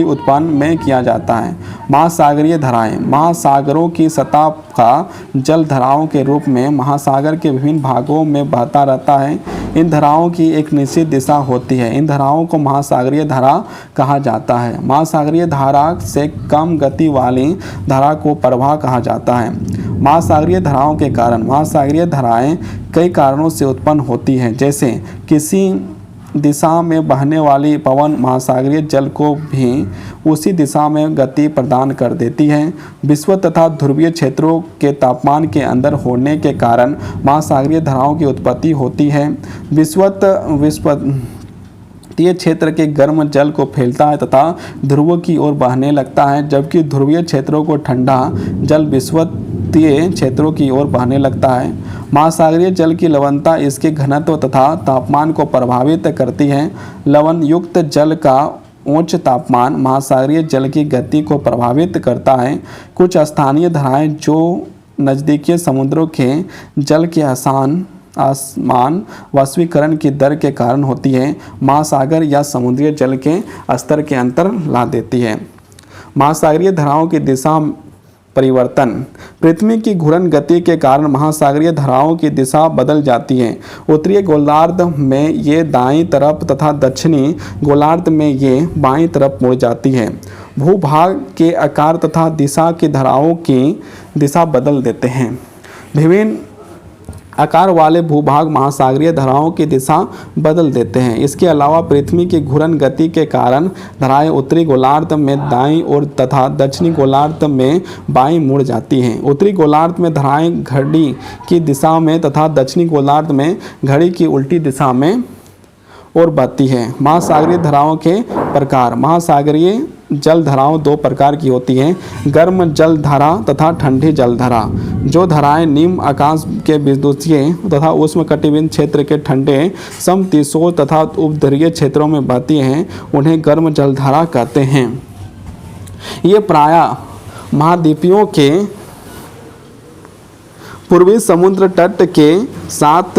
उत्पादन में किया जाता है। महासागरीय धाराएं। महासागरों की सतह का जल धाराओं के रूप में महासागर के विभिन्न भागों में बहता रहता है। इन धाराओं की एक निश्चित दिशा होती है। इन धाराओं को महासागरीय धारा कहा जाता है। महासागरीय धारा से कम गति वाली धारा को प्रवाह कहा जाता है। महासागरीय धाराओं के कारण। महासागरीय धाराएं कई कारणों से उत्पन्न होती हैं, जैसे किसी दिशा में बहने वाली पवन महासागरीय जल को भी उसी दिशा में गति प्रदान कर देती है। विषुवत तथा ध्रुवीय क्षेत्रों के तापमान के अंदर होने के कारण महासागरीय धाराओं की उत्पत्ति होती है। विषुवतीय क्षेत्र के गर्म जल को फैलता है तथा ध्रुवों की ओर बहने लगता है, जबकि ध्रुवीय क्षेत्रों को ठंडा जल विषुवतीय क्षेत्रों की ओर बहने लगता है। महासागरीय जल की लवणता इसके घनत्व तथा तापमान को प्रभावित करती है। लवण युक्त जल का उच्च तापमान महासागरीय जल की गति को प्रभावित करता है। कुछ स्थानीय धाराएं जो नज़दीकी समुद्रों के जल के आसमान वाष्पीकरण की दर के कारण होती है, महासागर या समुद्री जल के स्तर के अंतर ला देती है। महासागरीय धाराओं की दिशा परिवर्तन। पृथ्वी की घूर्णन गति के कारण महासागरीय धाराओं की दिशा बदल जाती है। उत्तरी गोलार्ध में ये दाईं तरफ तथा दक्षिणी गोलार्ध में ये बाईं तरफ मुड़ जाती है। भूभाग के आकार तथा दिशा की धाराओं की दिशा बदल देते हैं। विभिन्न आकार वाले भूभाग महासागरीय धाराओं की दिशा बदल देते हैं। इसके अलावा पृथ्वी की घूर्णन गति के कारण धाराएं उत्तरी गोलार्ध में दाईं ओर तथा दक्षिणी गोलार्ध में बाईं मुड़ जाती हैं। उत्तरी गोलार्ध में धाराएं घड़ी की दिशा में तथा दक्षिणी गोलार्ध में घड़ी की उल्टी दिशा में और बहती है। महासागरीय धाराओं के प्रकार। महासागरीय जल धाराओं दो प्रकार की होती हैं, गर्म जल धारा तथा ठंडी जल धारा। जो धाराएं निम्न आकाश के विद्युतीय तथा उष्णकटिबंधीय क्षेत्र के ठंडे समशीतोष्ण तथा उपध्रुवीय क्षेत्रों में बहती हैं उन्हें गर्म जल धारा कहते हैं। ये प्रायः महाद्वीपों के पूर्वी समुद्र तट के साथ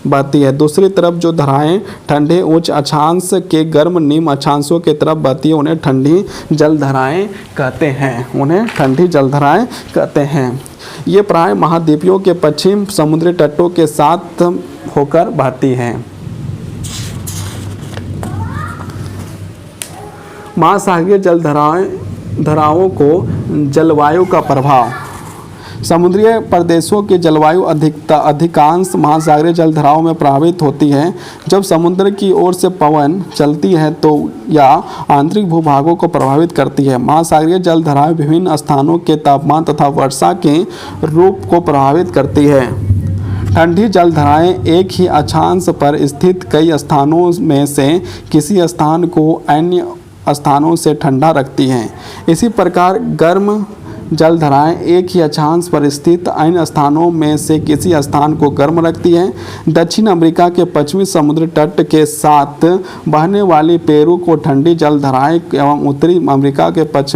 बहती है। दूसरी तरफ जो धाराएं ठंडे उच्च अक्षांश के गर्म निम्न अक्षांशों की तरफ बहती है उन्हें ठंडी जल धाराएं कहते हैं। ये प्राय महाद्वीपों के पश्चिम समुद्री तटों के साथ होकर बहती हैं। महासागरीय जल धाराओं को जलवायु का प्रभाव। समुद्रीय प्रदेशों की जलवायु अधिकांश महासागरीय जलधाराओं में प्रभावित होती है। जब समुद्र की ओर से पवन चलती है तो यह आंतरिक भूभागों को प्रभावित करती है। महासागरीय जलधाराएं विभिन्न स्थानों के तापमान तथा वर्षा के रूप को प्रभावित करती है। ठंडी जलधाराएं एक ही अक्षांश पर स्थित कई स्थानों में से किसी स्थान को अन्य स्थानों से ठंडा रखती हैं। इसी प्रकार गर्म जलधाराएं एक ही अक्षांश पर स्थित अन्य स्थानों में से किसी स्थान को गर्म रखती हैं। दक्षिण अमेरिका के पश्चिमी समुद्री तट के साथ बहने वाली पेरू को ठंडी जलधाराएं एवं उत्तरी अमेरिका के पश्चिमी